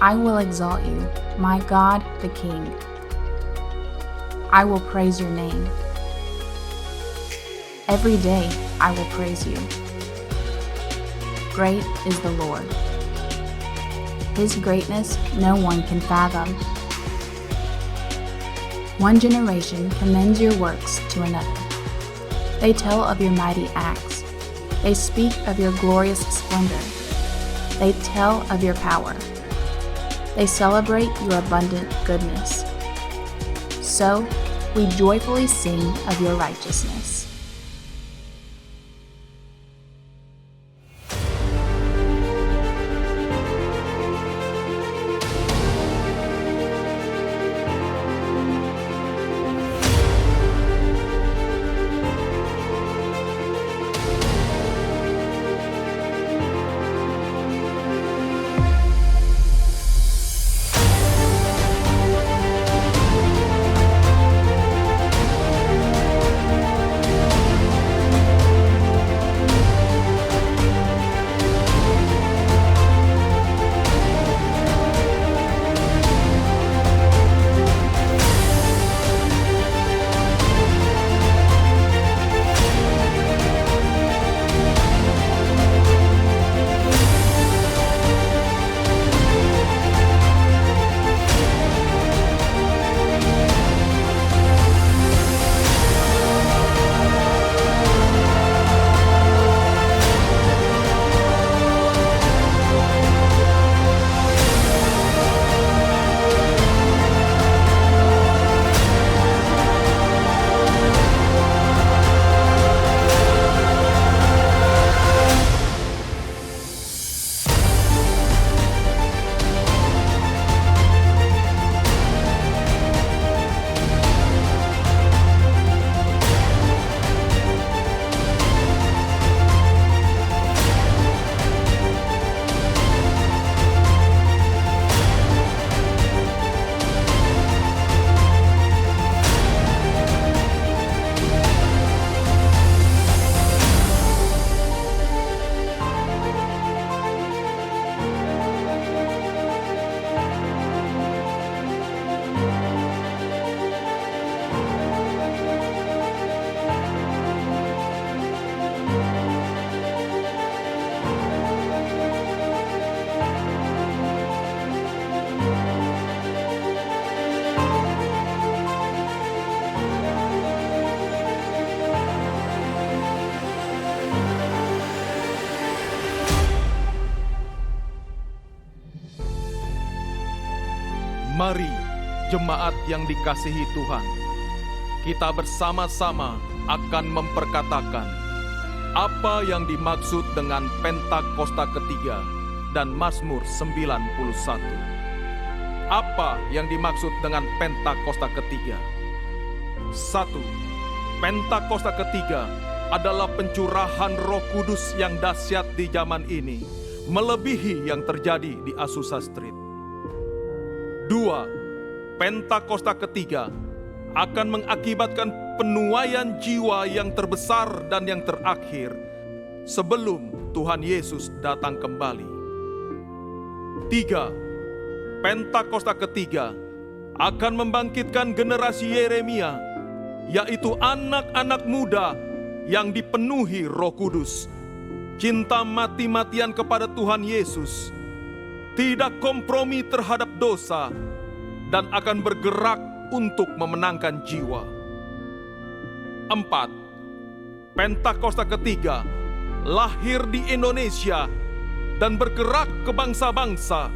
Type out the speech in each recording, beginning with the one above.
I will exalt you, my God, the King. I will praise your name. Every day I will praise you. Great is the Lord. His greatness no one can fathom. One generation commends your works to another. They tell of your mighty acts. They speak of your glorious splendor. They tell of your power. They celebrate your abundant goodness. So we joyfully sing of your righteousness. Mari, jemaat yang dikasihi Tuhan, kita bersama-sama akan memperkatakan apa yang dimaksud dengan Pentakosta ketiga dan Mazmur 91. Apa yang dimaksud dengan Pentakosta ketiga? 1. Pentakosta ketiga adalah pencurahan Roh Kudus yang dahsyat di zaman ini, melebihi yang terjadi di Azusa Street. 2. Pentakosta ketiga akan mengakibatkan penuaian jiwa yang terbesar dan yang terakhir sebelum Tuhan Yesus datang kembali. 3. Pentakosta ketiga akan membangkitkan generasi Yeremia, yaitu anak-anak muda yang dipenuhi Roh Kudus, cinta mati-matian kepada Tuhan Yesus, tidak kompromi terhadap dosa, dan akan bergerak untuk memenangkan jiwa. 4. Pentakosta ketiga lahir di Indonesia dan bergerak ke bangsa-bangsa.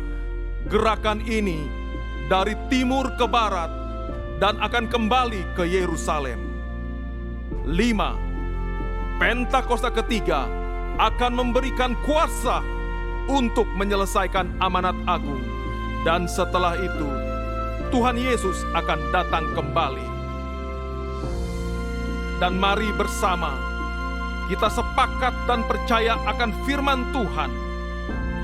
Gerakan ini dari timur ke barat dan akan kembali ke Yerusalem. 5. Pentakosta ketiga akan memberikan kuasa untuk menyelesaikan amanat agung, dan setelah itu Tuhan Yesus akan datang kembali. Dan mari bersama kita sepakat dan percaya akan firman Tuhan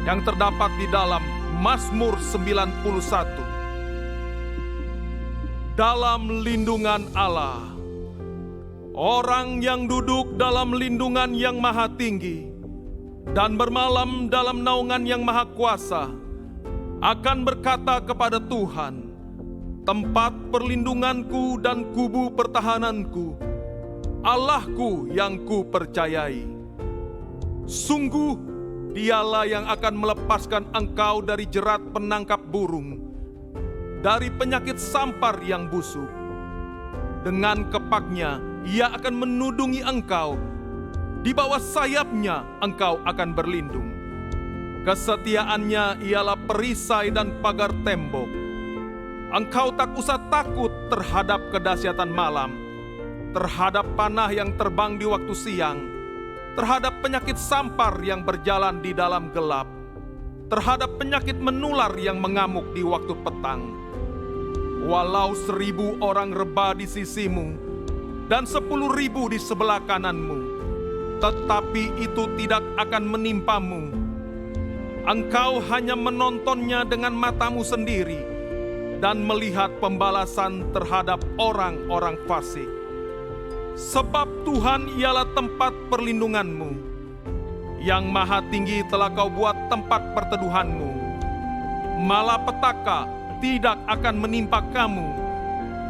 yang terdapat di dalam Mazmur 91. Dalam lindungan Allah, orang yang duduk dalam lindungan yang maha tinggi dan bermalam dalam naungan yang maha kuasa, akan berkata kepada Tuhan, tempat perlindunganku dan kubu pertahananku, Allahku yang kupercayai. Sungguh, Dialah yang akan melepaskan engkau dari jerat penangkap burung, dari penyakit sampar yang busuk. Dengan kepaknya, Ia akan menudungi engkau. Di bawah sayapnya, engkau akan berlindung. Kesetiaannya ialah perisai dan pagar tembok. Engkau tak usah takut terhadap kedahsyatan malam, terhadap panah yang terbang di waktu siang, terhadap penyakit sampar yang berjalan di dalam gelap, terhadap penyakit menular yang mengamuk di waktu petang. Walau 1000 orang rebah di sisimu dan 10.000 di sebelah kananmu, tetapi itu tidak akan menimpamu. Engkau hanya menontonnya dengan matamu sendiri dan melihat pembalasan terhadap orang-orang fasik. Sebab Tuhan ialah tempat perlindunganmu. Yang Maha Tinggi telah kau buat tempat perteduhanmu. Malapetaka tidak akan menimpa kamu,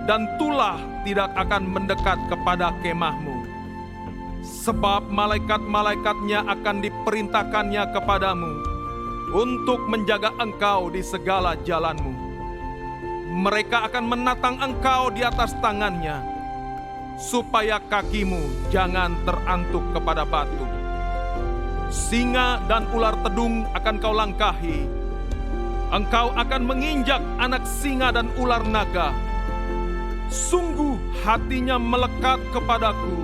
dan tulah tidak akan mendekat kepada kemahmu. Sebab malaikat-malaikatnya akan diperintahkannya kepadamu untuk menjaga engkau di segala jalanmu. Mereka akan menatang engkau di atas tangannya, supaya kakimu jangan terantuk kepada batu. Singa dan ular tedung akan kau langkahi. Engkau akan menginjak anak singa dan ular naga. Sungguh hatinya melekat kepadaku,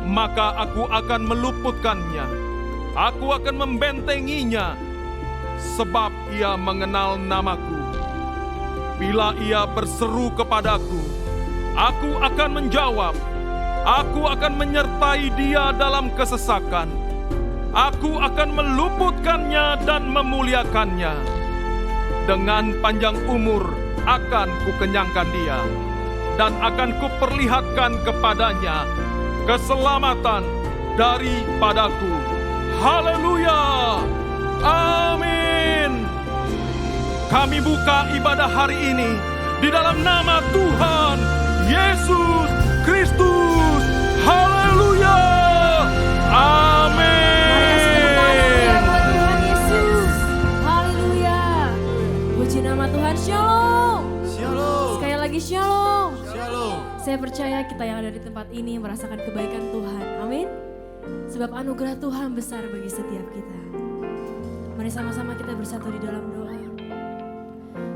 maka aku akan meluputkannya. Aku akan membentenginya, sebab ia mengenal namaku. Bila ia berseru kepadaku, aku akan menjawab. Aku akan menyertai dia dalam kesesakan. Aku akan meluputkannya dan memuliakannya. Dengan panjang umur akan kukenyangkan dia, dan akan kuperlihatkan kepadanya keselamatan daripadaku. Haleluya! Amin. Kami buka ibadah hari ini di dalam nama Tuhan Yesus Kristus. Haleluya! Amin. Buat Tuhan Yesus. Haleluya. Puji nama Tuhan. Shalom. Shalom. Sekali lagi shalom. Shalom. Saya percaya kita yang ada di tempat ini merasakan kebaikan Tuhan. Amin. Sebab anugerah Tuhan besar bagi setiap kita. Mari sama-sama kita bersatu di dalam doa.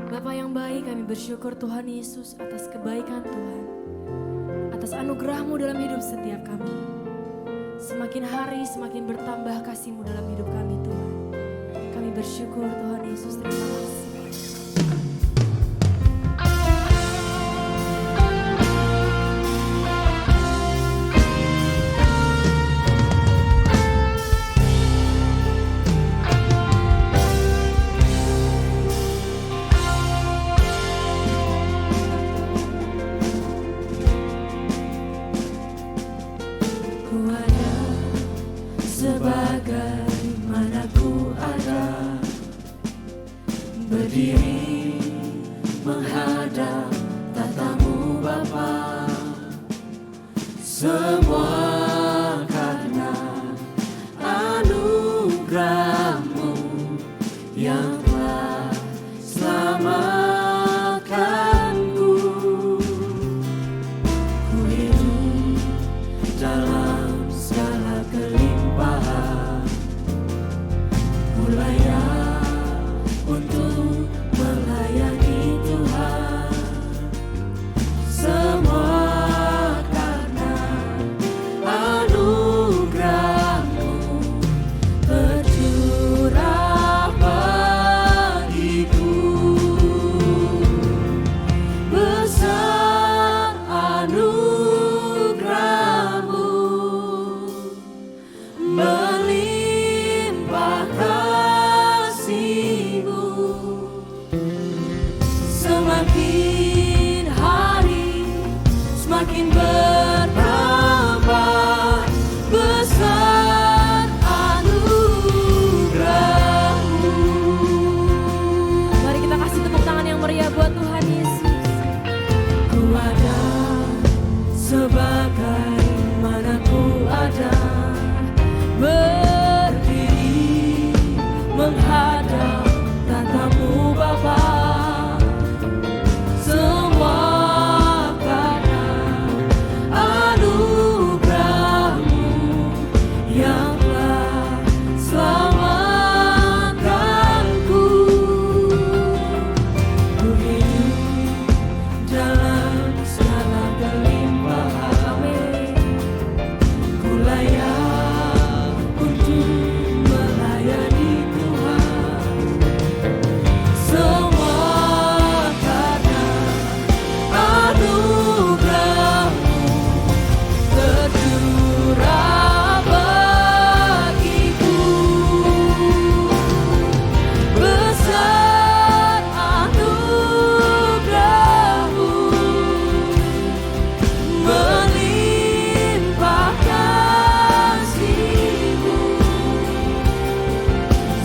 Bapa yang baik, kami bersyukur Tuhan Yesus atas kebaikan Tuhan, atas anugerah-Mu dalam hidup setiap kami. Semakin hari semakin bertambah kasih-Mu dalam hidup kami Tuhan. Kami bersyukur Tuhan Yesus, terima kasih. Sebagaimana ku ada, berdiri menghadap tatamu Bapa, semua karena anugerah-Mu yang telah selamatkanku. Ku hidup dalam segala kelimpahan, ku layak untuk melayani Tuhan. Semua karena anugerah-Mu tercurah bagiku. Besar anugerah-Mu, melimpah menghadap tatamu Bapa. Semua karena anugerah-Mu yang telah selamatkanku. Ku hidup dalam segala kelimpahan. Ku layak untuk melayani Tuhan. Semua karena anugerah-Mu tercurah bagiku. Besar anugerah-Mu, melimpah kasih-Mu.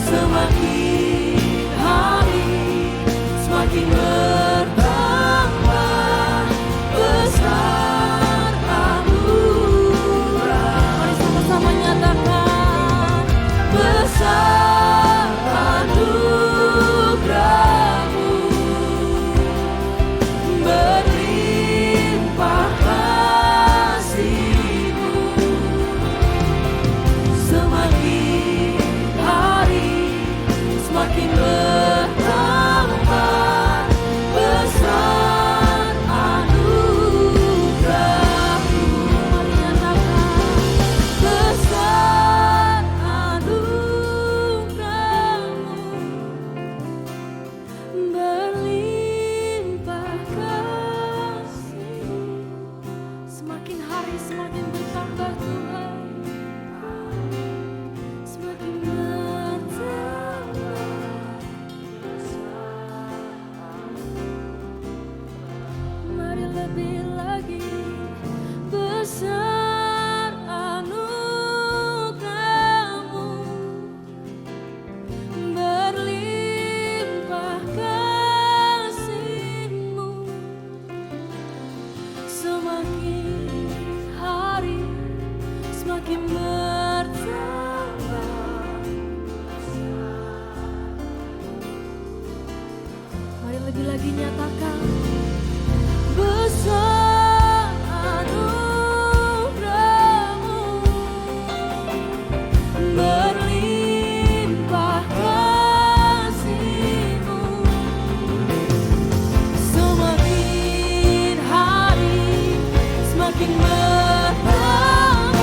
Semakin hari semakin bertambah besar anugerah. Mari sama-sama nyatakan, besar anugerah-Mu, berlimpah kasih-Mu. Semakin hari semakin bertambah besar anugerah-Mu. Mari nyatakan, besar anugerah-Mu, berlimpah kasih-Mu. Semakin hari semakin bertambah Tuhan, semakin bertambah. Mari lebih lagi, besar anugerah-Mu, berlimpah kasih-Mu. Semakin hari semakin bertambah. Mari lebih lagi nyatakan, besar anugerah-Mu, berlimpah kasih-Mu. Semakin hari semakin bertambah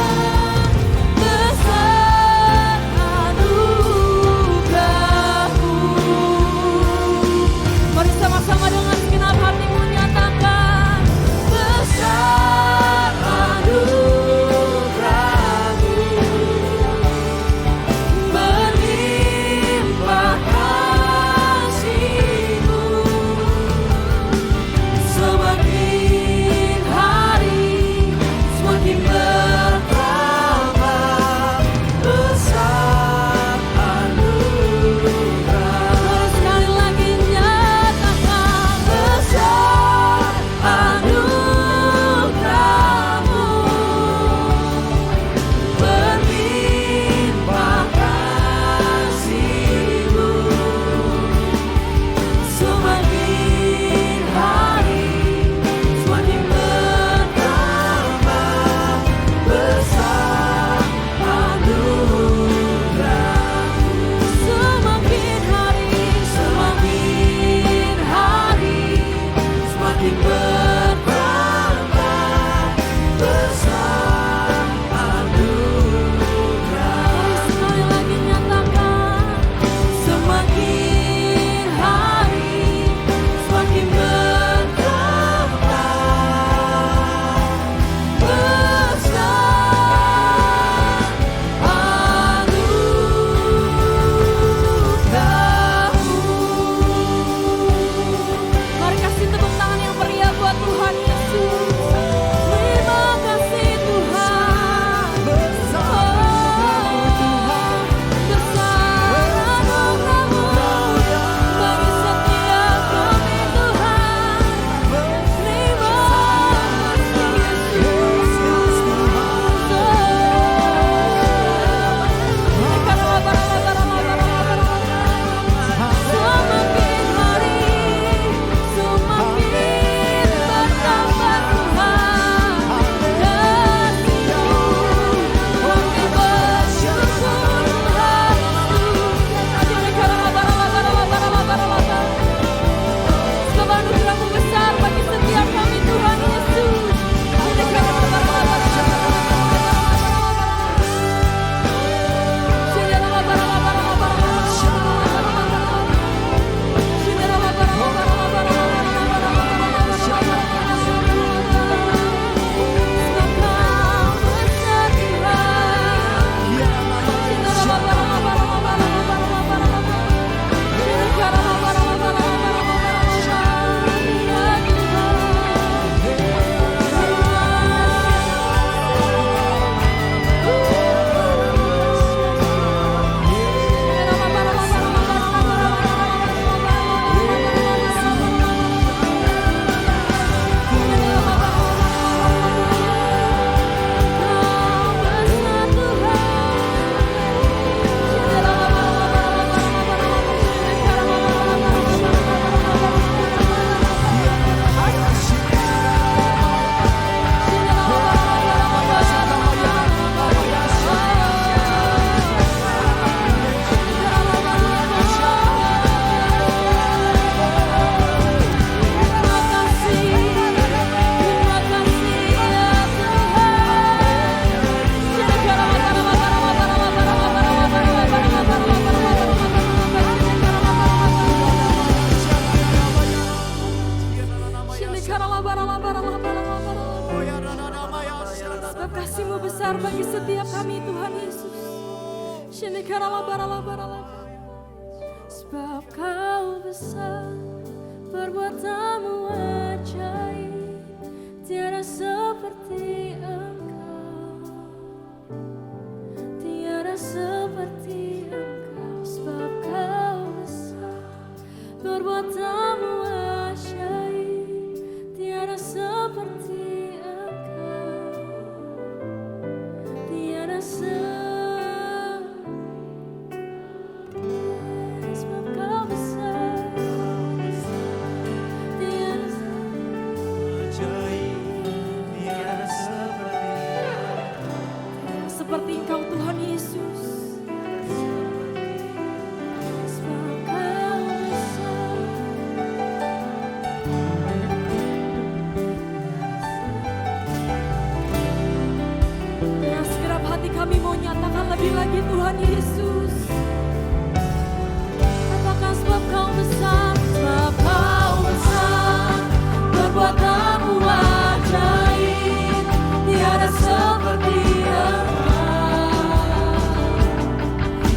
besar anugerah-Mu. Mari sama-sama dengan segenap hati Sebab kau besar, perbuatanmu ajaib, tiada seperti engkau, tiada seperti engkau. Sebab kau besar, perbuatanmu ajaib, tiada seperti engkau, tiada seperti. Sebab kau besar, tiada seperti engkau Tuhan Yesus. Sebab kau besar. Dengan segenap hati kami mau nyatakan lebih lagi Tuhan Yesus. Katakan sebab kau besar, sebab kau besar, perbuatanmu ajaib, tiada seperti engkau,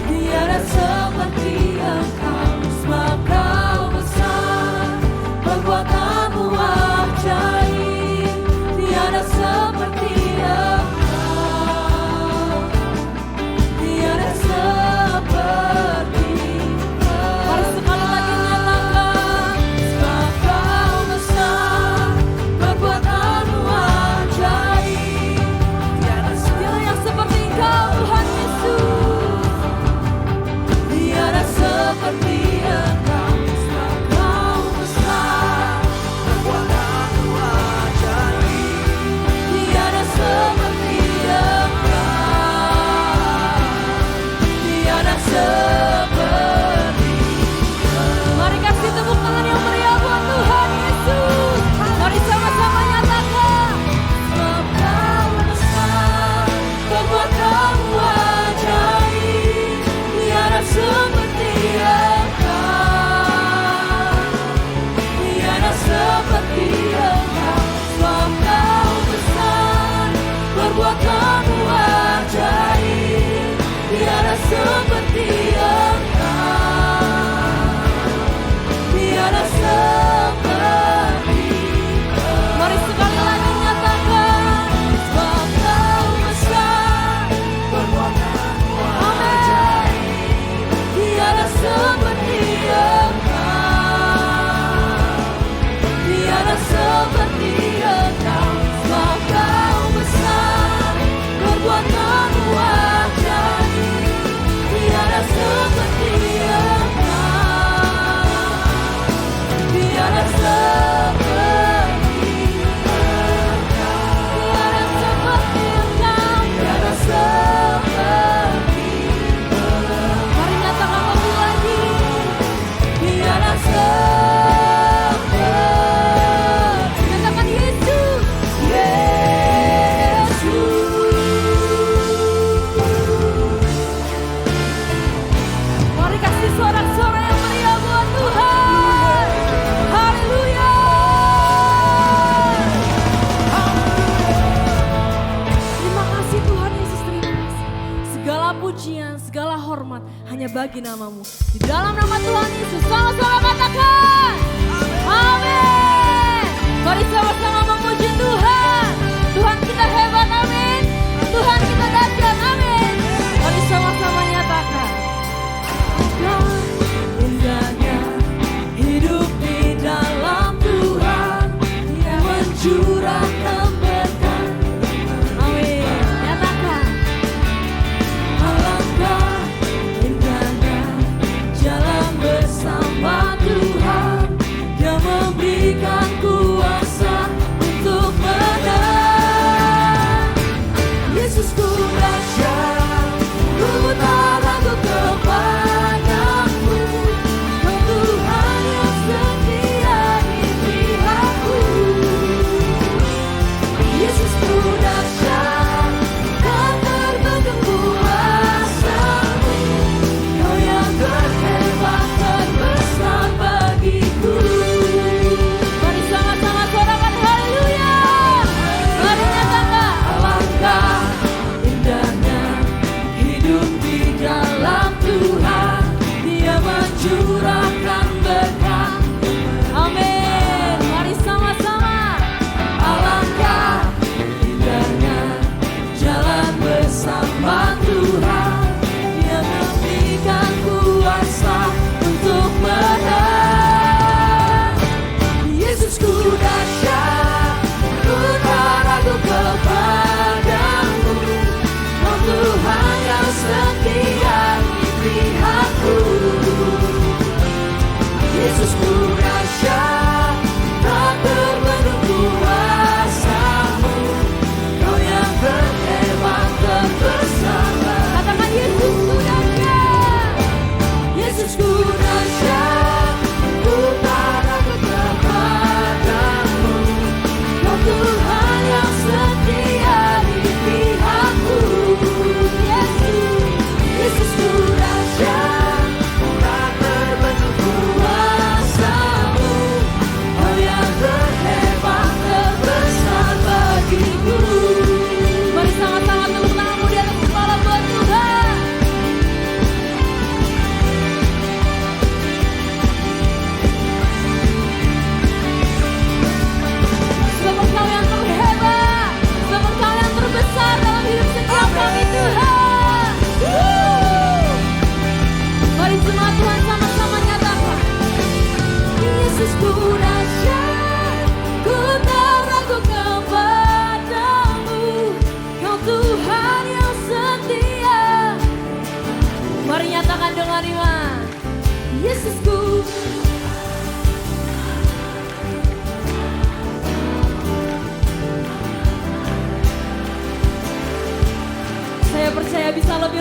tiada seperti engkau. Sebab kau besar, perbuatanmu ajaib, tiada seperti engkau, tiada seperti. Mari sekali lagi nyatakan, sebab kau besar, perbuatanmu ajaib, tiada yang seperti engkau Tuhan Yesus, tiada seperti engkau. Sebab kau besar, perbuatanmu ajaib, tiada seperti engkau, tiada seperti. Mari kasih tepuk tangan yang meriah buat Tuhan Yesus. Mari sama-sama nyatakan, sebab kau besar, perbuatanmu ajaib, tiada seperti engkau, tiada seperti engkau. Sebab kau besar, perbuatanmu ajaib, tiada seperti engkau, tiada seperti. Mari sekali lagi nyatakan, sebab kau besar, perbuatanmu ajaib, tiada seperti engkau, tiada seperti engkau. Sebab kau besar, perbuatanmu ajaib, tiada seperti engkau, tiada seperti engkau, tiada seperti engkau, tiada seperti engkau. Mari nyatakan lebih lagi, tiada seperti. Nyatakan Yesus, Yesus. Mari kasih sorak-sorai yang meriah buat Tuhan. Haleluya. Terima kasih Tuhan Yesus, terima kasih. Segala pujian, segala hormat hanya bagi namamu. Di dalam nama Tuhan Yesus, sama-sama katakan. Amin. Mari sama-sama memuji Tuhan. Tuhan kita hebat, amin. Tuhan kita dahsyat, amin. Mari sama-sama nyatakan. Indahnya hidup di dalam Tuhan, yang mencurahkan berkat. Amin. Nyatakan. Alangkah indahnya jalan bersama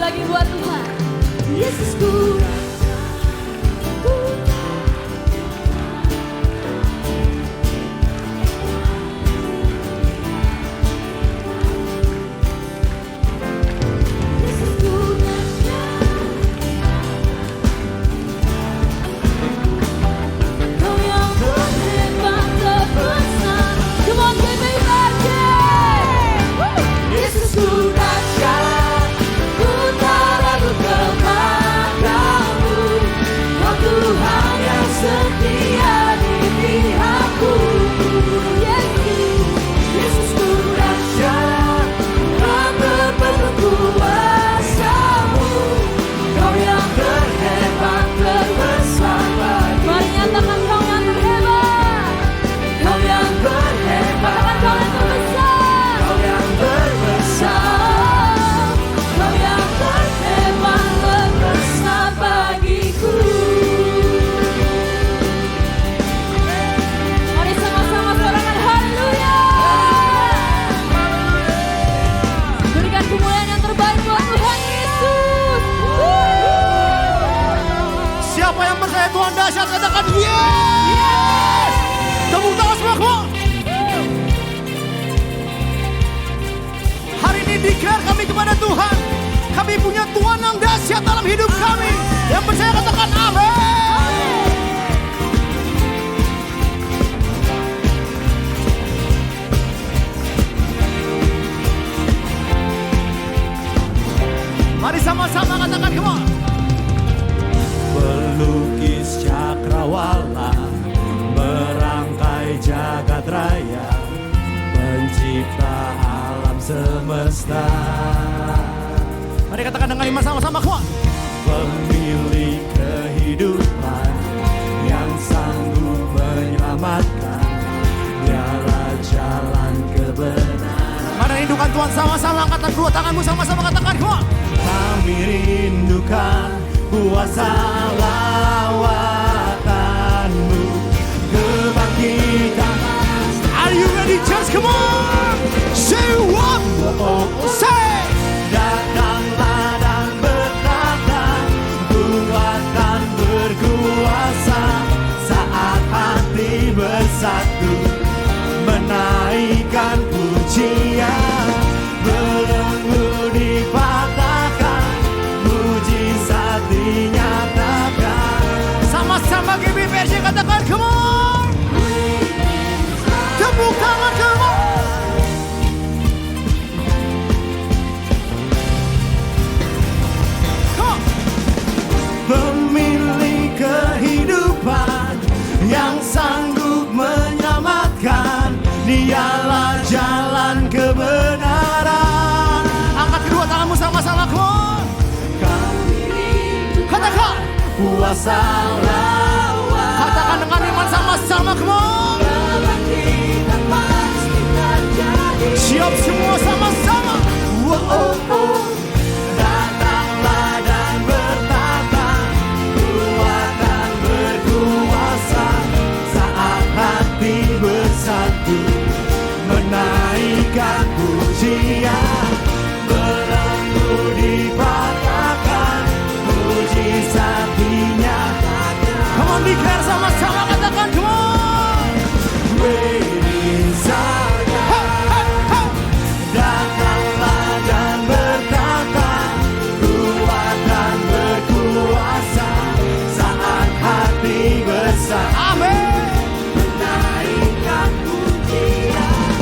lagi buat Tuhan. Yesusku. Tuhan dahsyat, katakan yes! Tepuk tangan semua, come on! Hari ini declare kami kepada Tuhan, kami punya Tuhan yang dahsyat dalam hidup kami. Yang percaya katakan amin. Mari sama-sama katakan, come on! Pelukis cakrawala, merangkai jagat raya, pencipta alam semesta. Mari katakan dengan iman sama-sama, kuat. Pemilik kehidupan yang sanggup menyelamatkan, dialah jalan kebenaran. Mari rindukan Tuhan sama-sama, angkatan kedua tanganmu sama-sama katakan, kuat. Kami rindukan kuasa lawatanmu, kebangkitan. Are you ready, church? Come on! Say what? Say! Datanglah dan berkata, kuatkan berkuasa, saat hati bersatu, menaikkan pujian, belenggu dipatahkan, mujizat dinyatakan. Sama-sama GBPRC katakan, come on! Tepuk tangan, come on! Pemilik kehidupan yang sanggup menyelamatkan, dialah jalan kebenaran. Angkat kedua tanganmu sama-sama, come on! Katakan kuasa lawan. Katakan dengan iman sama-sama, come on! Siap semua sama-sama. Wow, oh, oh. Datanglah dan bertata, kuatkan berkuasa, saat hati bersatu, menaikkan pujian, belenggu dipatahkan, mujizat dinyatakan. Come on, declare sama-sama, katakan, come on! Great is our God. Datanglah dan berkata, kuatkan berkuasa, saat hati bersatu. Amin. Menaikkan pujian,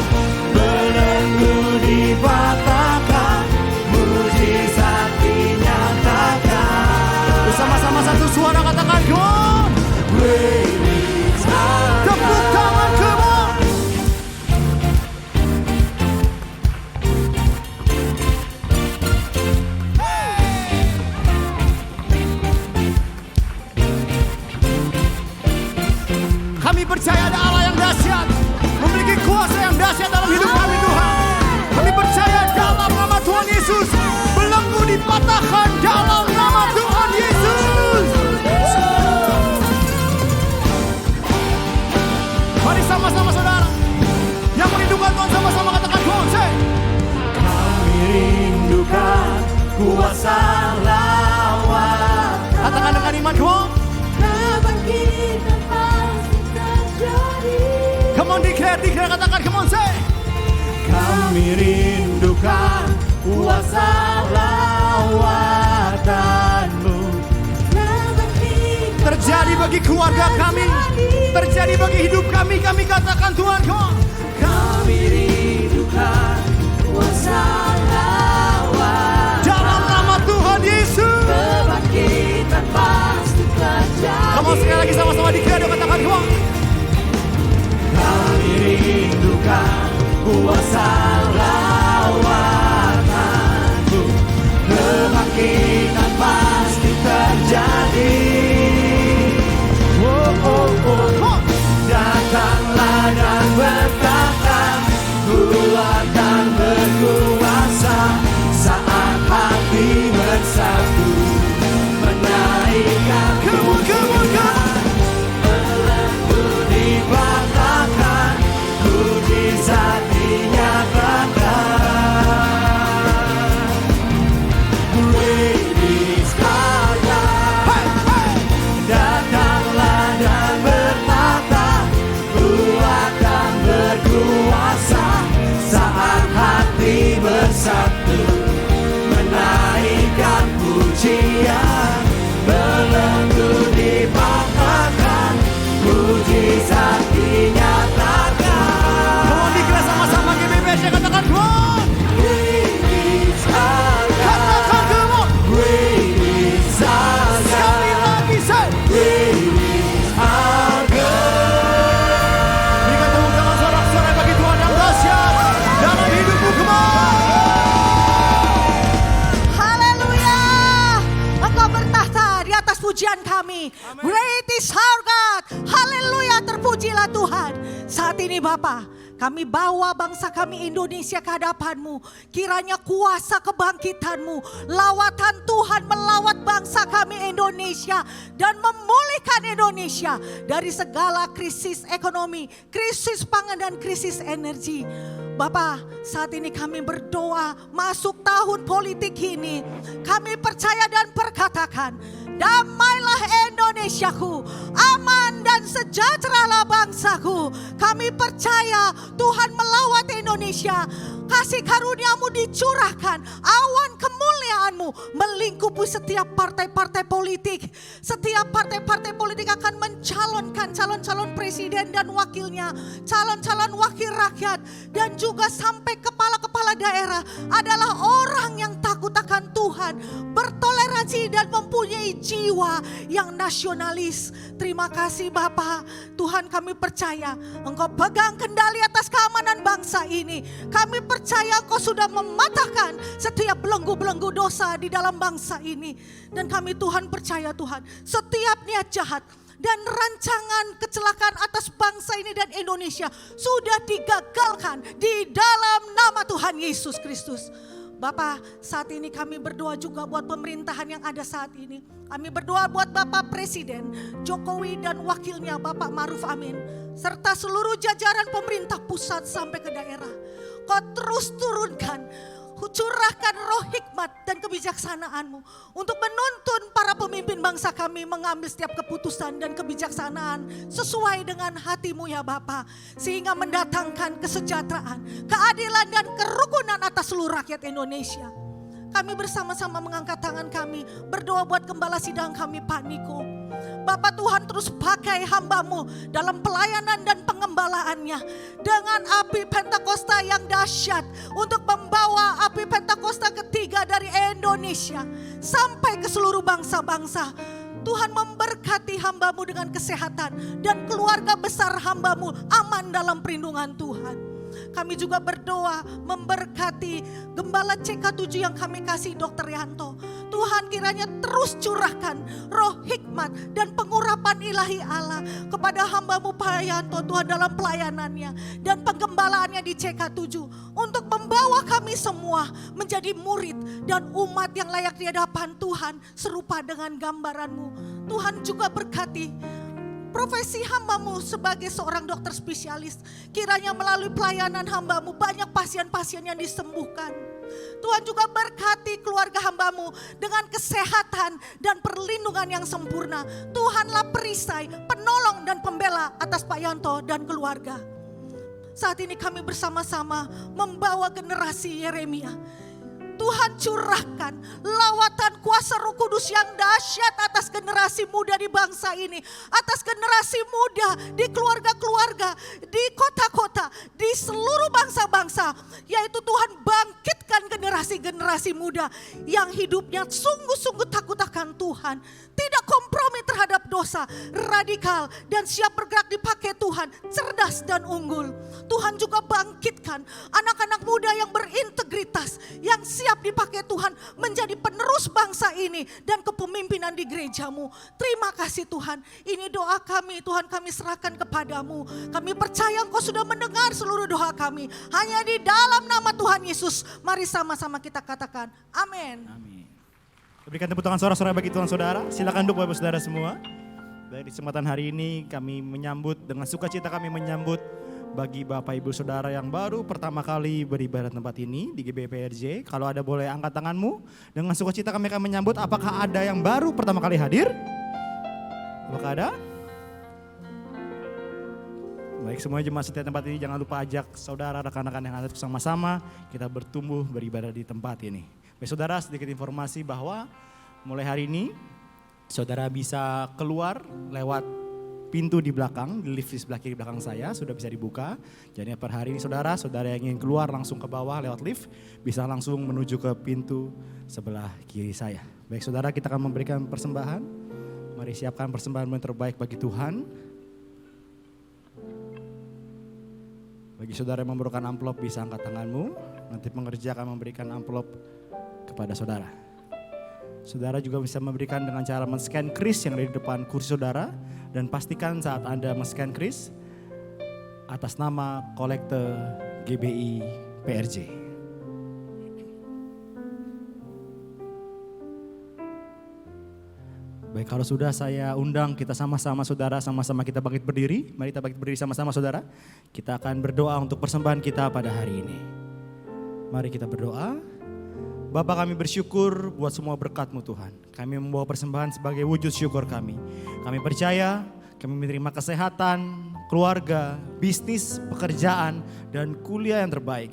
belenggu dipatahkan, mujizat dinyatakan. Bersama-sama satu suara katakan, come on! Great is our God. Tepuk tangan, come on! Kami percaya ada Allah yang dahsyat, memiliki kuasa yang dahsyat dalam hidup kami, Tuhan. Kami percaya dalam nama Tuhan Yesus, belenggu dipatahkan dalam nama Tuhan Yesus. Mari sama-sama saudara yang merindukan Tuhan sama-sama katakan, come on, say. Kami rindukan kuasa lawat. Katakan dengan iman, come on. Kebangkitan pasti terjadi. Come on, declare, katakan, come on, say. Kami rindukan kuasa lawatanmu. Terjadi bagi keluarga kami, terjadi bagi hidup kami katakan Tuhan, come on. Kami rindukan kuasa lawatan. Dalam nama Tuhan Yesus. Kebangkitan pasti terjadi. Come on, sekali lagi sama-sama declare, katakan, come on. Kami rindukan kuasa lawatanmu. Kebangkitan pasti terjadi. Datanglah dan berkata, kuat dan berkuasa, saat hati bersatu, menaikkan pujian, belenggu dibanggakan, mujizat dinyatakan. Great is our God. Datanglah dan berkata, kuat dan berkuasa, saat hati bersatu, menaikkan pujian, belenggu dibanggakan, mujizat dinyatakan. Mohon dikira sama-sama GBBC, katakan God. Great is our God. Katakan God. Great is our God. Sekali lagi say. Great is our God. Berikan tepuk tangan sorak-sorai bagi Tuhan yang dahsyat dalam hidupmu, come on. Haleluya. Engkau bertahta di atas pujian kami. Great is our God. Haleluya, terpujilah Tuhan. Saat ini Bapa, kami bawa bangsa kami Indonesia ke hadapan-Mu. Kiranya kuasa kebangkitan-Mu, lawatan Tuhan melawat bangsa kami Indonesia dan memulihkan Indonesia dari segala krisis ekonomi, krisis pangan dan krisis energi. Bapa, saat ini kami berdoa masuk tahun politik ini. Kami percaya dan perkatakan, damailah Indonesiaku, aman dan sejahteralah bangsaku. Kami percaya Tuhan melawat Indonesia. Kasih karunia-Mu dicurahkan, awan kemuliaan-Mu melingkupi setiap partai-partai politik. Setiap partai-partai politik akan mencalonkan calon-calon presiden dan wakilnya, calon-calon wakil rakyat, dan juga sampai kepala-kepala daerah adalah orang yang takut akan Tuhan, bertoleransi dan mempunyai jiwa yang nasionalis. Terima kasih Bapa. Tuhan, kami percaya Engkau pegang kendali atas keamanan bangsa ini. Kami percaya Engkau sudah mematahkan setiap belenggu-belenggu dosa di dalam bangsa ini. Dan kami Tuhan percaya Tuhan, setiap niat jahat dan rancangan kecelakaan atas bangsa ini dan Indonesia sudah digagalkan di dalam nama Tuhan Yesus Kristus. Bapak, saat ini kami berdoa juga buat pemerintahan yang ada saat ini. Kami berdoa buat Bapak Presiden Jokowi dan wakilnya Bapak Ma'ruf Amin, serta seluruh jajaran pemerintah pusat sampai ke daerah. Kau terus turunkan, curahkan roh hikmat dan kebijaksanaan-Mu untuk menuntun para pemimpin bangsa kami mengambil setiap keputusan dan kebijaksanaan sesuai dengan hati-Mu ya Bapa, sehingga mendatangkan kesejahteraan, keadilan dan kerukunan atas seluruh rakyat Indonesia. Kami bersama-sama mengangkat tangan kami, berdoa buat gembala sidang kami Pak Niko. Bapak Tuhan terus pakai hamba-Mu dalam pelayanan dan pengembalaannya dengan api Pentakosta yang dahsyat untuk membawa api Pentakosta ketiga dari Indonesia sampai ke seluruh bangsa-bangsa. Tuhan memberkati hamba-Mu dengan kesehatan dan keluarga besar hamba-Mu aman dalam perlindungan Tuhan. Kami juga berdoa memberkati Gembala CK7 yang kami kasih Dr. Yanto. Tuhan kiranya terus curahkan roh hikmat dan pengurapan ilahi Allah kepada hamba-Mu Pak Yanto Tuhan dalam pelayanannya dan penggembalaannya di CK7 untuk membawa kami semua menjadi murid dan umat yang layak di hadapan Tuhan serupa dengan gambaran-Mu. Tuhan juga berkati profesi hamba-Mu sebagai seorang dokter spesialis. Kiranya melalui pelayanan hamba-Mu banyak pasien-pasien yang disembuhkan. Tuhan juga berkati keluarga hamba-Mu dengan kesehatan dan perlindungan yang sempurna. Tuhanlah perisai, penolong dan pembela atas Pak Yanto dan keluarga. Saat ini kami bersama-sama membawa generasi Yeremia. Tuhan curahkan lawatan kuasa Roh Kudus yang dahsyat atas generasi muda di bangsa ini. Atas generasi muda di keluarga-keluarga, di kota-kota, di seluruh bangsa-bangsa. Yaitu Tuhan bangkitkan generasi-generasi muda yang hidupnya sungguh-sungguh takut akan Tuhan. Tidak kompromi terhadap dosa, radikal dan siap bergerak dipakai Tuhan, cerdas dan unggul. Tuhan juga bangkitkan anak-anak muda yang berintegritas, yang siap dipakai Tuhan menjadi penerus bangsa ini dan kepemimpinan di gereja-Mu. Terima kasih Tuhan, ini doa kami Tuhan, kami serahkan kepadamu. Kami percaya Engkau sudah mendengar seluruh doa kami. Hanya di dalam nama Tuhan Yesus, mari sama-sama kita katakan amin. Amin. Berikan tepuk tangan sorak-sorai bagi Tuhan saudara. Silakan duduk Bapak Saudara semua. Dari kesempatan hari ini kami menyambut, dengan sukacita kami menyambut bagi Bapak Ibu Saudara yang baru pertama kali beribadah tempat ini di GBPRJ. Kalau ada boleh angkat tanganmu. Dengan sukacita kami akan menyambut. Apakah ada yang baru pertama kali hadir? Apakah ada? Baik, semua jemaat setia tempat ini jangan lupa ajak saudara, rekan-rekan yang ada bersama-sama. Kita bertumbuh beribadah di tempat ini. Baik saudara, sedikit informasi bahwa mulai hari ini saudara bisa keluar lewat pintu di belakang, di lift di sebelah kiri belakang saya sudah bisa dibuka. Jadi per hari ini saudara yang ingin keluar langsung ke bawah lewat lift bisa langsung menuju ke pintu sebelah kiri saya. Baik saudara, kita akan memberikan persembahan. Mari siapkan persembahan yang terbaik bagi Tuhan. Bagi saudara yang memerlukan amplop bisa angkat tanganmu. Nanti pengerja akan memberikan amplop kepada saudara. Saudara juga bisa memberikan dengan cara men-scan kris yang ada di depan kursi saudara. Dan pastikan saat Anda men-scan kris atas nama kolekte GBI PRJ. Baik, kalau sudah saya undang kita sama-sama saudara, sama-sama kita bangkit berdiri. Mari kita bangkit berdiri sama-sama saudara. Kita akan berdoa untuk persembahan kita pada hari ini. Mari kita berdoa. Bapa, kami bersyukur buat semua berkat-Mu Tuhan. Kami membawa persembahan sebagai wujud syukur kami. Kami percaya kami menerima kesehatan, keluarga, bisnis, pekerjaan, dan kuliah yang terbaik.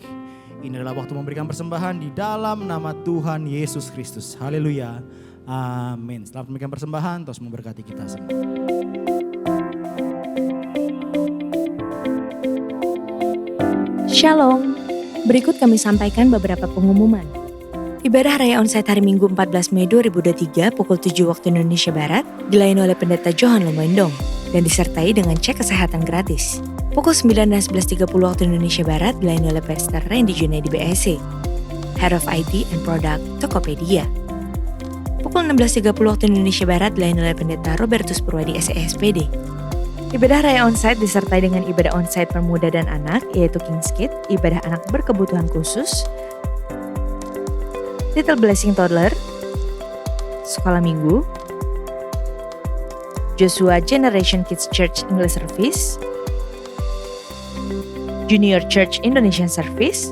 Ini adalah waktu memberikan persembahan di dalam nama Tuhan Yesus Kristus. Haleluya. Amin. Selamat memberikan persembahan, terus memberkati kita semua. Shalom. Berikut kami sampaikan beberapa pengumuman. Ibadah Raya Onsite hari Minggu 14 Mei 2023 pukul 7 waktu Indonesia Barat dilayani oleh Pendeta Johan Lumendong dan disertai dengan cek kesehatan gratis. Pukul 9 dan 11.30 waktu Indonesia Barat dilayani oleh Pastor Randy Junaidi BSC, Head of IT and Product Tokopedia. Pukul 16.30 waktu Indonesia Barat dilayani oleh Pendeta Robertus Purwadi SESPD. Ibadah Raya Onsite disertai dengan ibadah onsite pemuda dan anak, yaitu King's Kids, ibadah anak berkebutuhan khusus, Little Blessing Toddler, Sekolah Minggu, Joshua Generation Kids Church English Service, Junior Church Indonesian Service,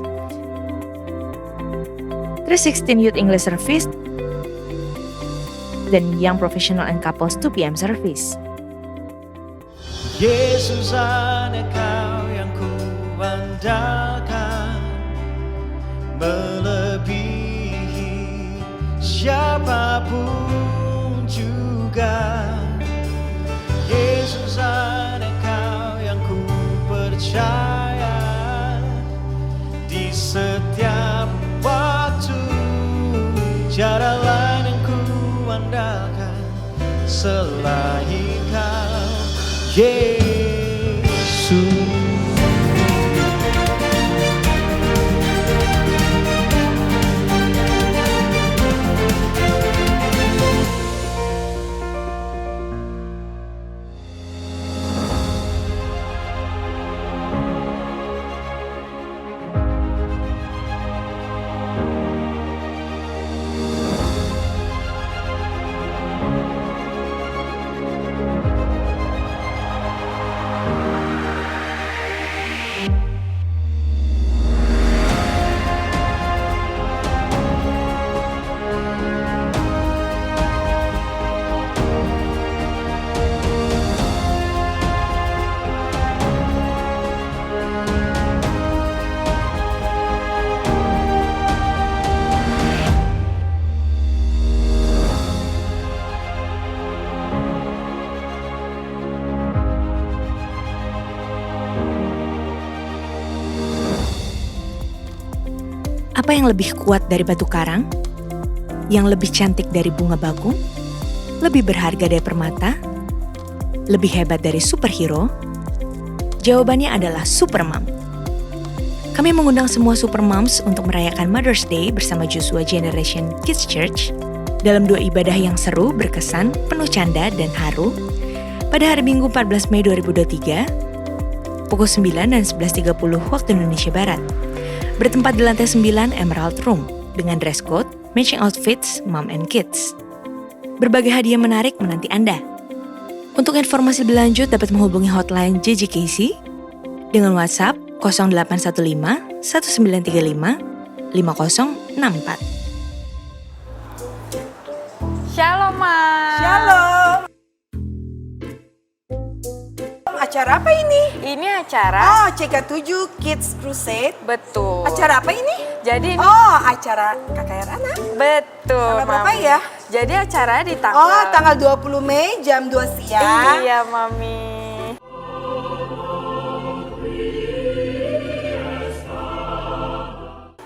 316 Youth English Service, dan Young Professional and Couples 2 PM Service. Yesus, ada Kau yang ku andalkan, melebihi siapapun juga. Yesus, ada Kau yang ku percaya di setiap waktu. Tiada lain yang ku andalkan selain Kau, Yesus. Apa yang lebih kuat dari batu karang? Yang lebih cantik dari bunga bakung? Lebih berharga dari permata? Lebih hebat dari superhero? Jawabannya adalah Supermom. Kami mengundang semua Supermoms untuk merayakan Mother's Day bersama Joshua Generation Kids Church dalam 2 ibadah yang seru, berkesan, penuh canda, dan haru pada hari Minggu 14 Mei 2023 pukul 9 dan 11.30 waktu Indonesia Barat. Bertempat di lantai 9 Emerald Room dengan dress code, matching outfits, mom and kids. Berbagai hadiah menarik menanti Anda. Untuk informasi lebih lanjut dapat menghubungi hotline JJKC dengan WhatsApp 0815 1935 5064. Shalom, Ma. Shalom. Acara apa ini? Ini acara. Oh, CK7 Kids Crusade. Betul. Acara apa ini? Jadi Oh, acara KKR anak. betul, Tanggal berapa Mami. ya? Jadi acara di tanggal. Oh, tanggal 20 Mei jam 2 siang. Iya, Mami.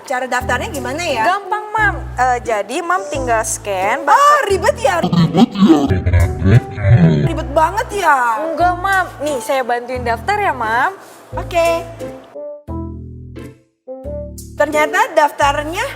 Cara daftarnya gimana ya? Gampang, Mam. Jadi Mam tinggal scan. Oh, ribet ya? Ribet banget ya? Enggak, Mam. Nih, saya bantuin daftar ya, Mam. Oke. Ternyata daftarnya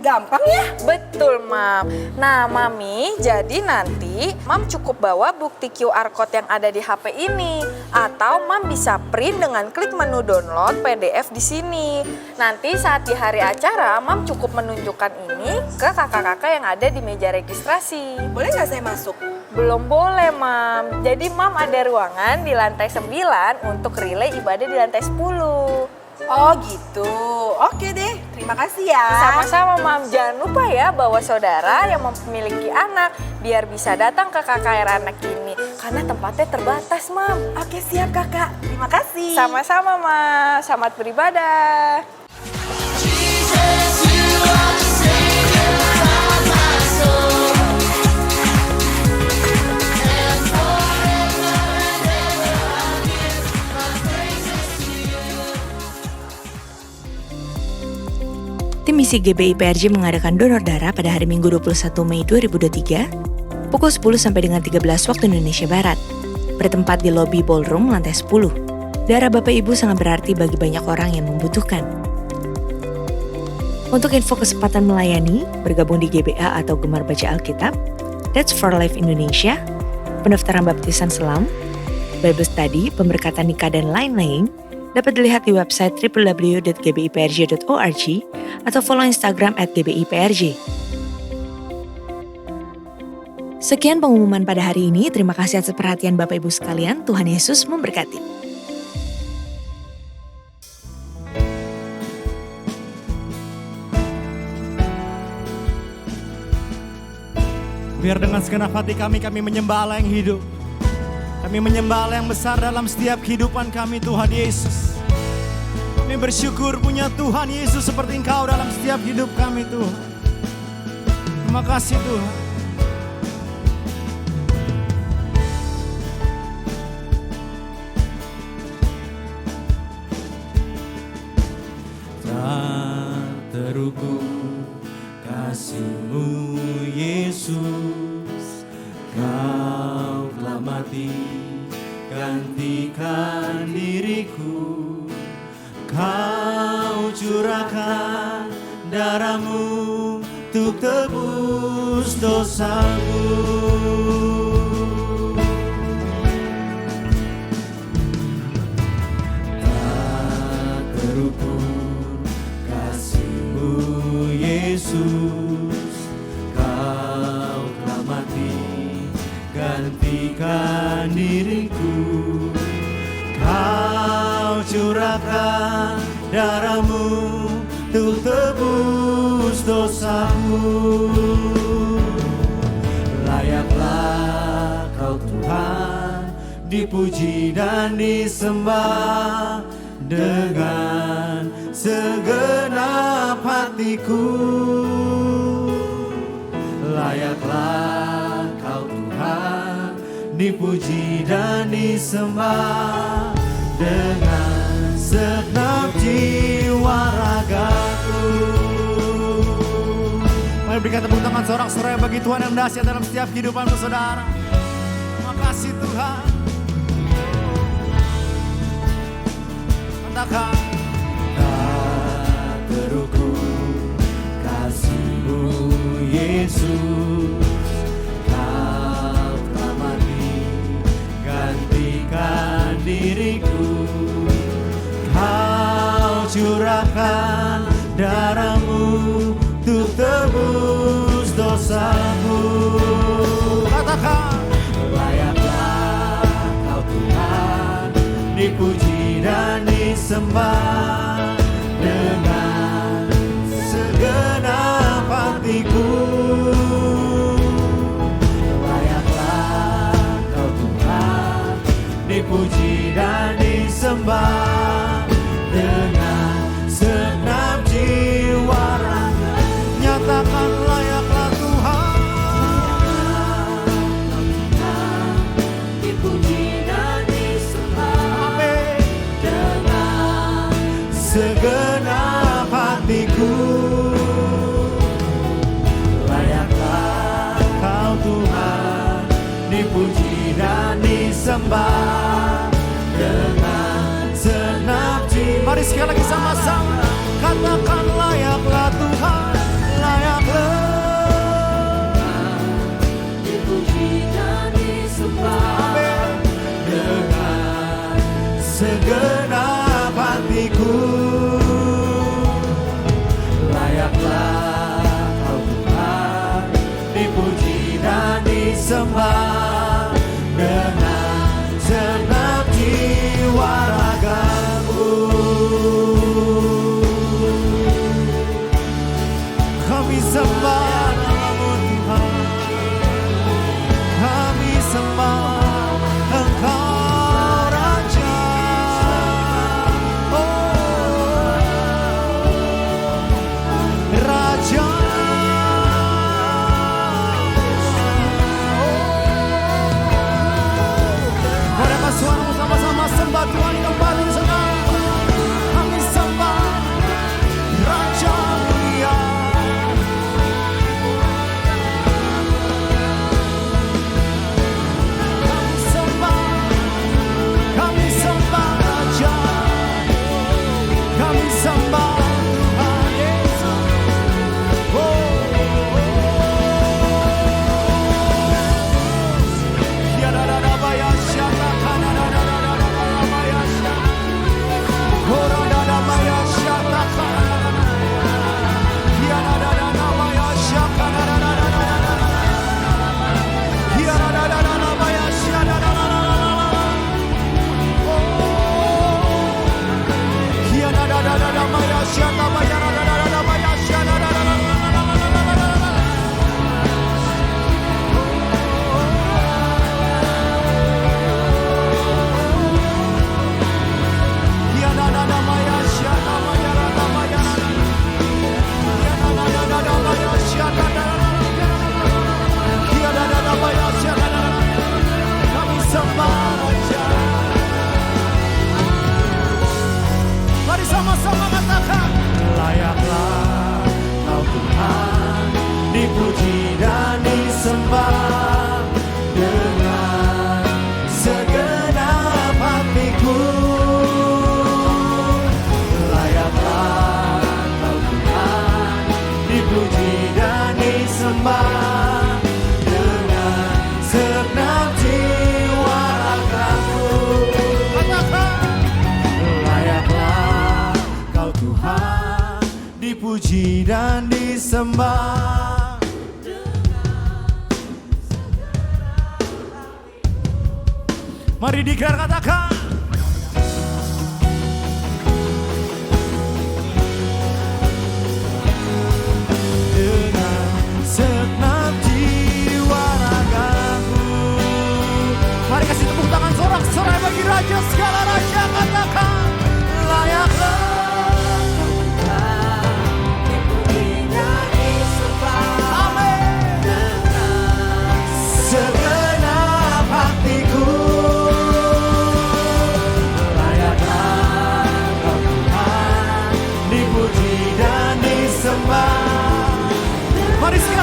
gampang ya? Betul, Mam. Nah, Mami, jadi nanti Mam cukup bawa bukti QR code yang ada di HP ini. Atau Mam bisa print dengan klik menu download PDF di sini. Nanti saat di hari acara, Mam cukup menunjukkan ini ke kakak-kakak yang ada di meja registrasi. Boleh nggak saya masuk? Belum boleh, Mam. Jadi Mam ada ruangan di lantai 9 untuk relay ibadah di lantai 10. Oh gitu. Oke deh, terima kasih ya. Sama-sama, Mam. Jangan lupa ya bawa saudara yang memiliki anak biar bisa datang ke KKR anak ini. Karena tempatnya terbatas, Mam. Oke, siap kakak. Terima kasih. Sama-sama, Mam. Selamat beribadah. Tim misi GBI PRJ mengadakan donor darah pada hari Minggu 21 Mei 2023 pukul 10 sampai dengan 13 waktu Indonesia Barat. Bertempat di lobi ballroom lantai 10. Darah Bapak Ibu sangat berarti bagi banyak orang yang membutuhkan. Untuk info kesempatan melayani, bergabung di GBA atau Gemar Baca Alkitab, That's for Life Indonesia, pendaftaran baptisan selam, Bible Study, pemberkatan nikah dan lain-lain, dapat dilihat di website www.gbiprj.org atau follow Instagram @gbiprj. Sekian pengumuman pada hari ini. Terima kasih atas perhatian Bapak Ibu sekalian. Tuhan Yesus memberkati. Biar dengan segenap hati kami menyembah Allah yang hidup. Kami menyembah Allah yang besar dalam setiap kehidupan kami, Tuhan Yesus. Kami bersyukur punya Tuhan Yesus seperti Engkau dalam setiap hidup kami, Tuhan. Terima kasih, Tuhan. Tak terukur kasih-Mu, Yesus. Kau telah mati, gantikan diriku. Kau curahkan darah-Mu untuk tebus dosaku. Tak terukur kasih-Mu, Yesus. Kau telah mati, gantikan diriku. Kau curahkan darah-Mu untuk tebus dosaku. Layaklah Kau Tuhan, dipuji dan disembah dengan segenap hatiku. Layaklah Kau Tuhan, dipuji dan disembah dengan segenap jiwa ragaku. Mari berikan tepuk tangan sorak-sorai bagi Tuhan yang dahsyat dalam setiap kehidupanmu saudara. Terima kasih Tuhan. Katakan, tak terukur kasih-Mu Yesus, Kau telah mati gantikan diriku. Kau curahkan darah-Mu untuk tebus dosaku. Katakan, layaklah Kau Tuhan dipuji dan disembah dengan segenap hatiku. Layaklah Kau Tuhan dipuji dan disembah dengan segenap jiwa raga. Nyatakan layaklah Tuhan dipuji dan disembah dengan segenap hatiku. Layaklah Kau Tuhan dipuji dan disembah dengan segenap jiwa. Mari sekali lagi sama-sama katakan, layaklah Tuhan, layaklah dipuji dan disembah dengan segenap hatiku. Layaklah Kau Tuhan dipuji dan disembah dengan segenap jiwa ragaku. Kami sembah nama-Mu Tuhan, kami sembah Engkau Raja. Oh, Raja. Mari angkat suaramu sama-sama sembah Tuhan di tempat ini saudara. Kami sembah Raja mulia. Kami sembah Raja, kami sembah Tuhan Yesus. Tiada ada bayar syata, kana ada bayar syata, orang ada bayar syata, tiada ada bayar syata, tiada ada bayar syata. Mari sama-sama katakan, layaklah Kau Tuhan dipuji dan disembah dengan segenap hatiku. Layaklah Kau Tuhan dipuji dan disembah dengan segenap jiwa ragaku. Katakan, layaklah Kau Tuhan dipuji dan disembah. Mari dikir katakan, dengan segenap jiwa ragaku. Mari kasih tepuk tangan sorak-sorai bagi Raja segala raja. Katakan, layaklah segenap hatiku. Layaklah Kau Tuhan dipuji dan disembah. Mari sekali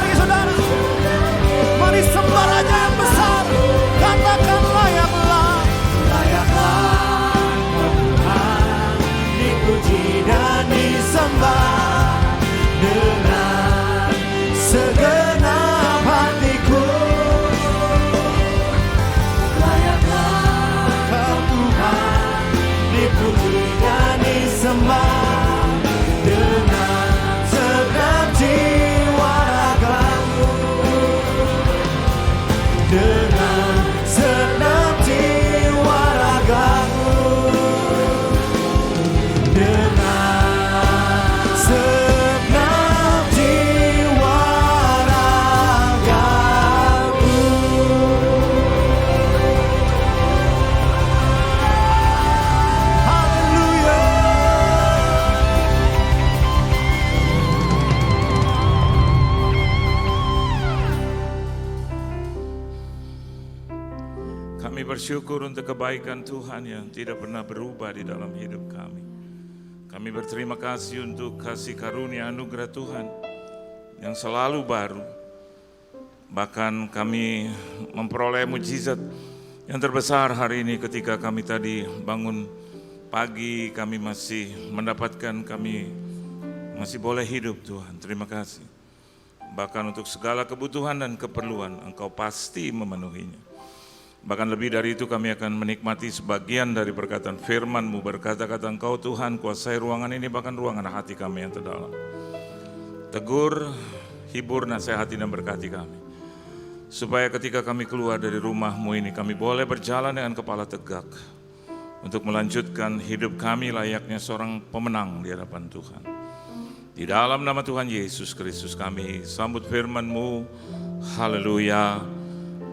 bersyukur untuk kebaikan Tuhan yang tidak pernah berubah di dalam hidup kami. Kami berterima kasih untuk kasih karunia anugerah Tuhan yang selalu baru. Bahkan kami memperoleh mujizat yang terbesar hari ini ketika kami tadi bangun pagi, kami masih mendapatkan, kami masih boleh hidup Tuhan. Terima kasih. Bahkan untuk segala kebutuhan dan keperluan Engkau pasti memenuhinya. Bahkan lebih dari itu kami akan menikmati sebagian dari perkataan firman-Mu. Berkata-kata Engkau Tuhan, kuasai ruangan ini, bahkan ruangan hati kami yang terdalam. Tegur, hibur, nasihati dan berkati kami. Supaya ketika kami keluar dari rumah-Mu ini, kami boleh berjalan dengan kepala tegak. Untuk melanjutkan hidup kami layaknya seorang pemenang di hadapan Tuhan. Di dalam nama Tuhan Yesus Kristus kami sambut firman-Mu. Haleluya.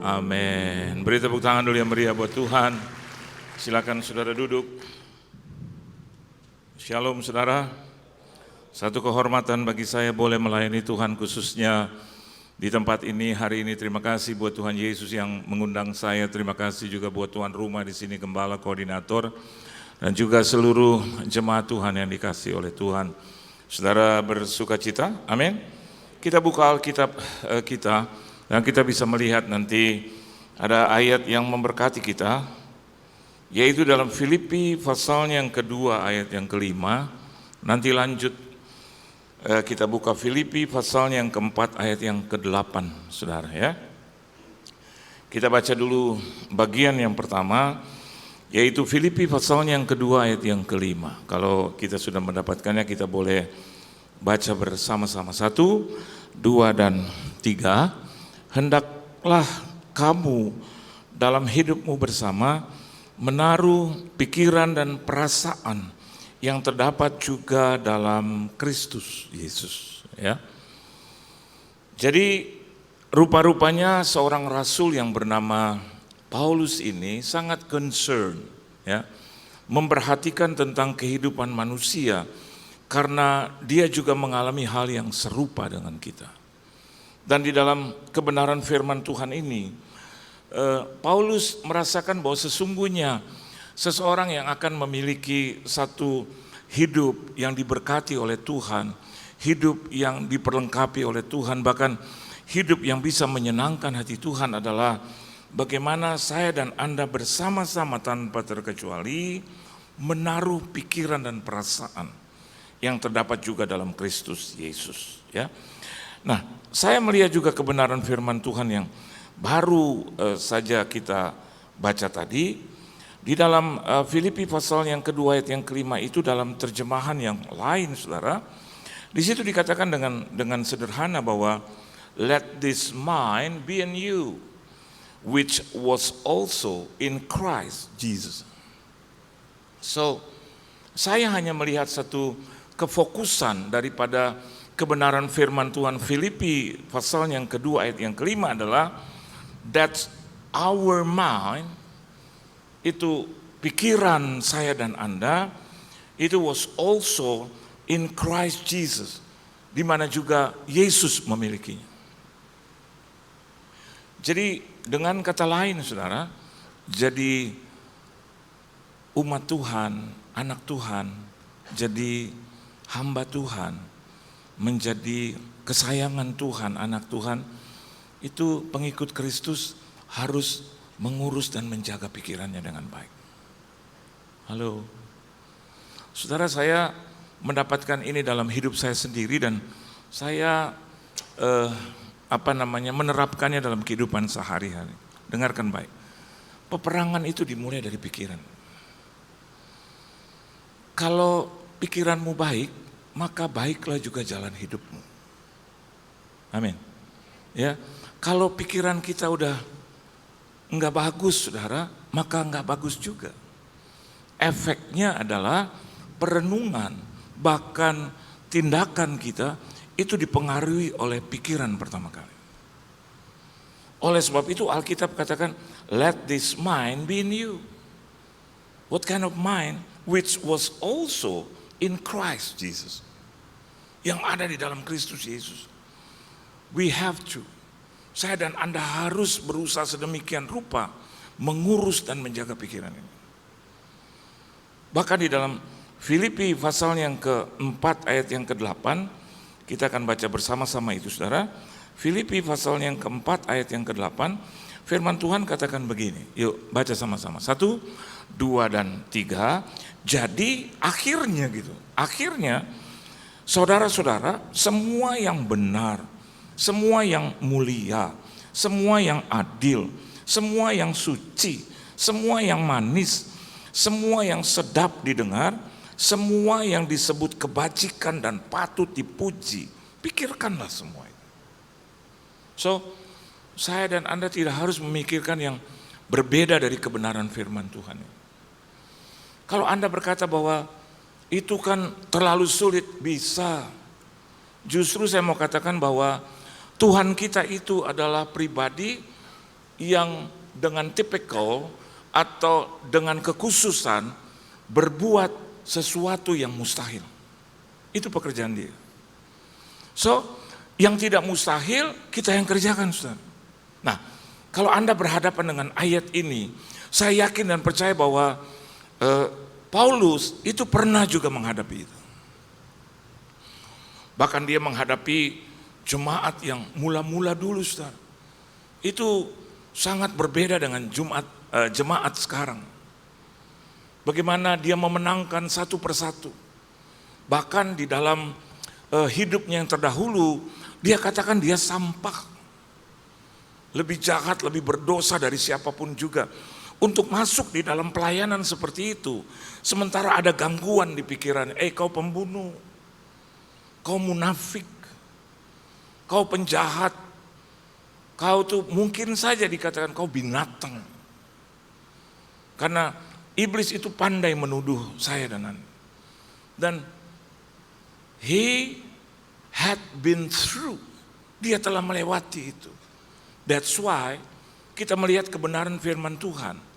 Amin. Beri tepuk tangan dulu yang meriah buat Tuhan. Silakan saudara duduk. Shalom saudara. Satu kehormatan bagi saya boleh melayani Tuhan khususnya di tempat ini hari ini. Terima kasih buat Tuhan Yesus yang mengundang saya. Terima kasih juga buat tuan rumah di sini, gembala, koordinator, dan juga seluruh jemaat Tuhan yang dikasih oleh Tuhan. Saudara bersuka cita? Amin. Kita buka Alkitab kita. Dan kita bisa melihat nanti ada ayat yang memberkati kita, yaitu dalam Filipi pasalnya yang kedua ayat yang kelima. Nanti lanjut kita buka Filipi pasalnya yang keempat ayat yang ke-8, saudara ya. Kita baca dulu bagian yang pertama, yaitu Filipi pasalnya yang kedua ayat yang kelima. Kalau kita sudah mendapatkannya kita boleh baca bersama-sama. 1, 2, dan 3. Hendaklah kamu dalam hidupmu bersama menaruh pikiran dan perasaan yang terdapat juga dalam Kristus Yesus. Ya. Jadi rupa-rupanya seorang rasul yang bernama Paulus ini sangat concern, ya, memperhatikan tentang kehidupan manusia karena dia juga mengalami hal yang serupa dengan kita. Dan di dalam kebenaran firman Tuhan ini, Paulus merasakan bahwa sesungguhnya seseorang yang akan memiliki satu hidup yang diberkati oleh Tuhan, hidup yang diperlengkapi oleh Tuhan, bahkan hidup yang bisa menyenangkan hati Tuhan adalah bagaimana saya dan Anda bersama-sama tanpa terkecuali menaruh pikiran dan perasaan yang terdapat juga dalam Kristus Yesus. Ya. Nah, saya melihat juga kebenaran firman Tuhan yang baru saja kita baca tadi. Di dalam Filipi pasal yang kedua ayat yang kelima itu dalam terjemahan yang lain, saudara. Di situ dikatakan dengan sederhana bahwa let this mind be in you, which was also in Christ Jesus. So, saya hanya melihat satu kefokusan daripada kebenaran firman Tuhan. Filipi pasal yang kedua ayat yang kelima adalah that our mind, itu pikiran saya dan Anda, itu was also in Christ Jesus, di mana juga Yesus memilikinya. Jadi dengan kata lain saudara, jadi umat Tuhan, anak Tuhan, jadi hamba Tuhan, menjadi kesayangan Tuhan, anak Tuhan, itu pengikut Kristus harus mengurus dan menjaga pikirannya dengan baik. Halo, saudara, saya mendapatkan ini dalam hidup saya sendiri dan saya menerapkannya dalam kehidupan sehari-hari. Dengarkan baik, peperangan itu dimulai dari pikiran. Kalau pikiranmu baik, maka baiklah juga jalan hidupmu. Amin. Ya, kalau pikiran kita udah enggak bagus, saudara, maka enggak bagus juga. Efeknya adalah perenungan, bahkan tindakan kita itu dipengaruhi oleh pikiran pertama kali. Oleh sebab itu Alkitab katakan, let this mind be in you. What kind of mind? Which was also in Christ Jesus, yang ada di dalam Kristus Yesus. We have to, saya dan Anda harus berusaha sedemikian rupa mengurus dan menjaga pikiran ini. Bahkan di dalam Filipi pasal yang ke-4 ayat yang ke-8, kita akan baca bersama-sama itu saudara. Filipi pasal yang ke-4 ayat yang ke-8, firman Tuhan katakan begini. Yuk baca sama-sama. 1, 2, dan 3. Jadi akhirnya gitu. Akhirnya saudara-saudara, semua yang benar, semua yang mulia, semua yang adil, semua yang suci, semua yang manis, semua yang sedap didengar, semua yang disebut kebajikan dan patut dipuji, pikirkanlah semua itu. So, saya dan Anda tidak harus memikirkan yang berbeda dari kebenaran firman Tuhan. Kalau Anda berkata bahwa itu kan terlalu sulit, bisa. Justru saya mau katakan bahwa Tuhan kita itu adalah pribadi yang dengan tipikal atau dengan kekhususan berbuat sesuatu yang mustahil. Itu pekerjaan dia. So, yang tidak mustahil kita yang kerjakan, saudara. Nah, kalau Anda berhadapan dengan ayat ini, saya yakin dan percaya bahwa Paulus itu pernah juga menghadapi itu. Bahkan dia menghadapi jemaat yang mula-mula dulu, saudara. Itu sangat berbeda dengan jemaat sekarang. Bagaimana dia memenangkan satu persatu. Bahkan di dalam hidupnya yang terdahulu, dia katakan dia sampah. Lebih jahat, lebih berdosa dari siapapun juga. Untuk masuk di dalam pelayanan seperti itu, sementara ada gangguan di pikiran, kau pembunuh, kau munafik, kau penjahat, kau tuh mungkin saja dikatakan kau binatang. Karena iblis itu pandai menuduh saya dan Anda. Dan he had been through, dia telah melewati itu. That's why kita melihat kebenaran firman Tuhan.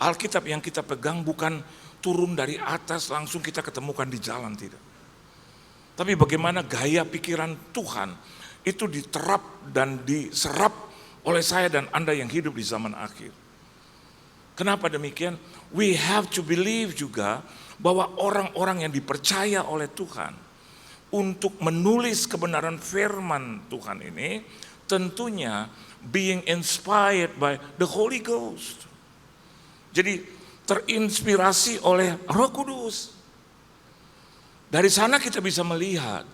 Alkitab yang kita pegang bukan turun dari atas langsung kita ketemukan di jalan, tidak. Tapi bagaimana gaya pikiran Tuhan itu diterap dan diserap oleh saya dan Anda yang hidup di zaman akhir. Kenapa demikian? We have to believe juga bahwa orang-orang yang dipercaya oleh Tuhan untuk menulis kebenaran firman Tuhan ini tentunya being inspired by the Holy Ghost. Jadi terinspirasi oleh Roh Kudus. Dari sana kita bisa melihat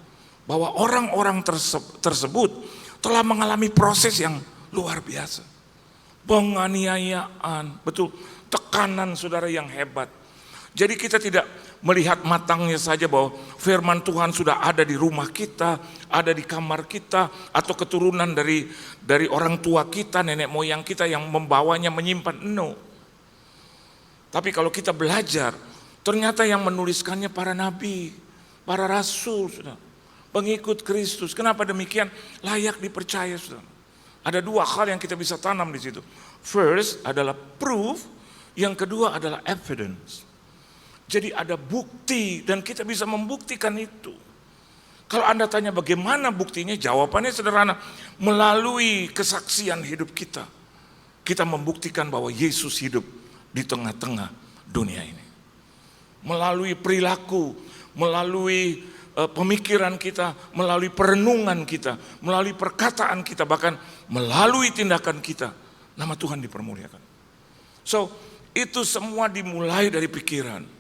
bahwa orang-orang tersebut telah mengalami proses yang luar biasa. Penganiayaan, betul, tekanan saudara yang hebat. Jadi kita tidak melihat matangnya saja bahwa firman Tuhan sudah ada di rumah kita, ada di kamar kita, atau keturunan dari orang tua kita, nenek moyang kita yang membawanya menyimpan. No. Tapi kalau kita belajar, ternyata yang menuliskannya para nabi, para rasul, pengikut Kristus. Kenapa demikian? Layak dipercaya, saudara. Ada dua hal yang kita bisa tanam di situ. First adalah proof, yang kedua adalah evidence. Jadi ada bukti dan kita bisa membuktikan itu. Kalau Anda tanya bagaimana buktinya, jawabannya sederhana. Melalui kesaksian hidup kita, kita membuktikan bahwa Yesus hidup di tengah-tengah dunia ini. Melalui perilaku, melalui pemikiran kita, melalui perenungan kita, melalui perkataan kita, bahkan melalui tindakan kita, nama Tuhan dipermuliakan. So, itu semua dimulai dari pikiran.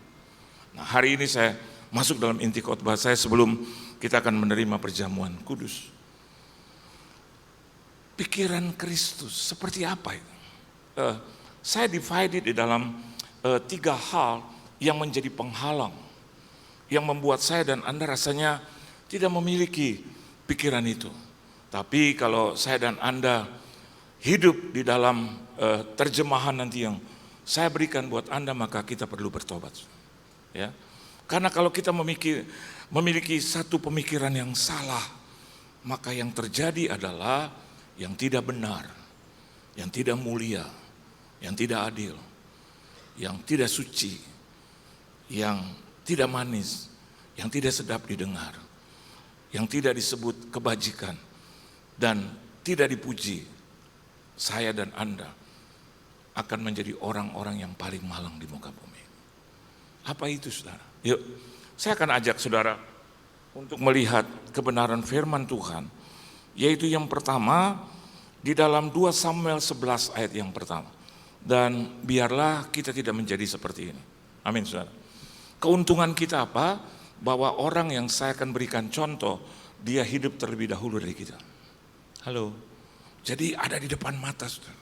Nah, hari ini saya masuk dalam inti khotbah saya sebelum kita akan menerima perjamuan kudus. Pikiran Kristus seperti apa itu? Saya divided di dalam 3 hal yang menjadi penghalang, yang membuat saya dan Anda rasanya tidak memiliki pikiran itu. Tapi kalau saya dan Anda hidup di dalam terjemahan nanti yang saya berikan buat Anda, maka kita perlu bertobat. Ya, karena kalau kita memiliki satu pemikiran yang salah, maka yang terjadi adalah yang tidak benar, yang tidak mulia, yang tidak adil, yang tidak suci, yang tidak manis, yang tidak sedap didengar, yang tidak disebut kebajikan, dan tidak dipuji saya dan Anda akan menjadi orang-orang yang paling malang di muka bumi. Apa itu saudara? Yuk, saya akan ajak saudara untuk melihat kebenaran firman Tuhan, yaitu yang pertama di dalam 2 Samuel 11 ayat yang pertama. Dan biarlah kita tidak menjadi seperti ini. Amin saudara. Keuntungan kita apa? Bahwa orang yang saya akan berikan contoh, dia hidup terlebih dahulu dari kita. Halo. Jadi ada di depan mata saudara.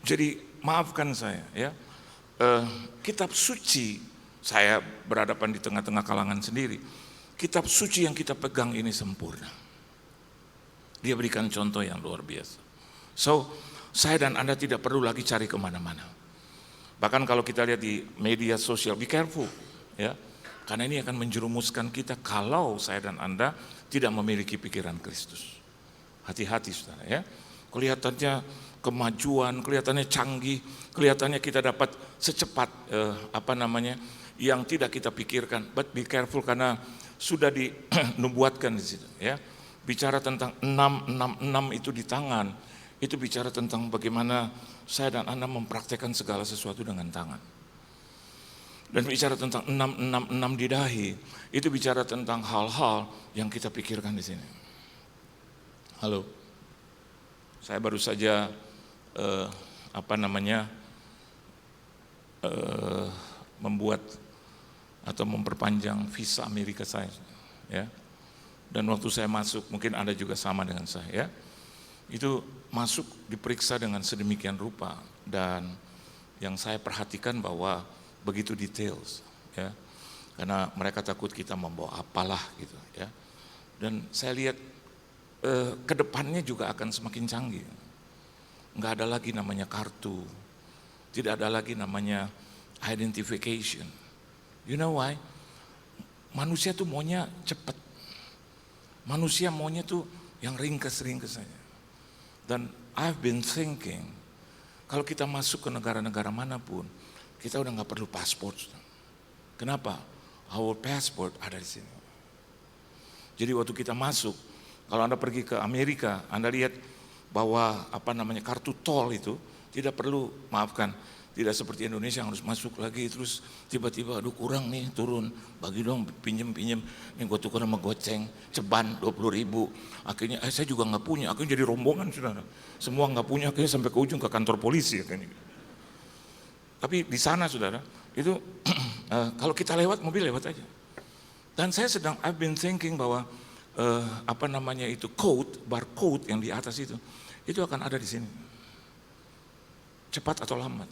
Jadi maafkan saya ya. Kitab suci, saya berhadapan di tengah-tengah kalangan sendiri. Kitab suci yang kita pegang ini sempurna. Dia berikan contoh yang luar biasa. So, saya dan Anda tidak perlu lagi cari kemana-mana. Bahkan kalau kita lihat di media sosial, be careful ya. Karena ini akan menjerumuskan kita kalau saya dan Anda tidak memiliki pikiran Kristus. Hati-hati saudara ya. Kelihatannya kemajuan, kelihatannya canggih, kelihatannya kita dapat secepat yang tidak kita pikirkan. But be careful karena sudah dinubuatkan di situ ya. Bicara tentang 666 itu di tangan, itu bicara tentang bagaimana saya dan Anda mempraktekkan segala sesuatu dengan tangan. Dan bicara tentang 666 di dahi, itu bicara tentang hal-hal yang kita pikirkan di sini. Halo, saya baru saja membuat atau memperpanjang visa Amerika saya, ya. Dan waktu saya masuk, mungkin Anda juga sama dengan saya, ya. Itu masuk diperiksa dengan sedemikian rupa, dan yang saya perhatikan bahwa begitu details, ya. Karena mereka takut kita membawa apalah gitu, ya. Dan saya lihat kedepannya juga akan semakin canggih. Nggak ada lagi namanya kartu, tidak ada lagi namanya identification. You know why? Manusia tuh maunya cepat. Manusia maunya tuh yang ringkes-ringkes saja. Dan I've been thinking, kalau kita masuk ke negara-negara manapun, kita udah nggak perlu paspor. Kenapa? Our passport ada di sini. Jadi waktu kita masuk, kalau Anda pergi ke Amerika, Anda lihat bahwa kartu tol itu tidak perlu, tidak seperti Indonesia yang harus masuk lagi terus tiba-tiba aduh kurang nih turun, bagi dong pinjem, ini gue tukar sama goceng, ceban 20.000, akhirnya saya juga nggak punya, akhirnya jadi rombongan saudara, semua nggak punya, akhirnya sampai ke ujung ke kantor polisi akhirnya. Tapi di sana saudara, itu kalau kita lewat, mobil lewat aja. Dan saya I've been thinking bahwa barcode yang di atas itu akan ada di sini. Cepat atau lambat.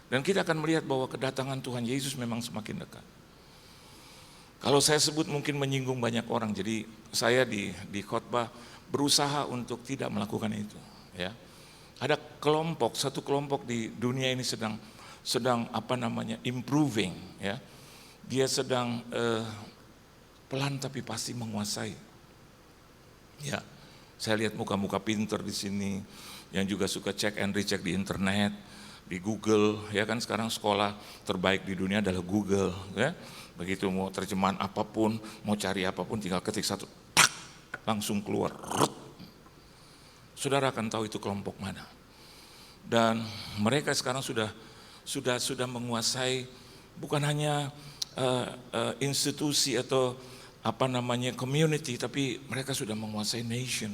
Dan kita akan melihat bahwa kedatangan Tuhan Yesus memang semakin dekat. Kalau saya sebut mungkin menyinggung banyak orang, jadi saya di khotbah berusaha untuk tidak melakukan itu. Ya, ada satu kelompok di dunia ini sedang improving. Ya, dia sedang pelan tapi pasti menguasai. Ya, saya lihat muka-muka pinter di sini yang juga suka cek and recheck di internet, di Google, ya kan sekarang sekolah terbaik di dunia adalah Google, ya. Begitu mau terjemahan apapun, mau cari apapun, tinggal ketik satu, tak, langsung keluar. Saudara akan tahu itu kelompok mana. Dan mereka sekarang sudah menguasai bukan hanya institusi atau community, tapi mereka sudah menguasai nation.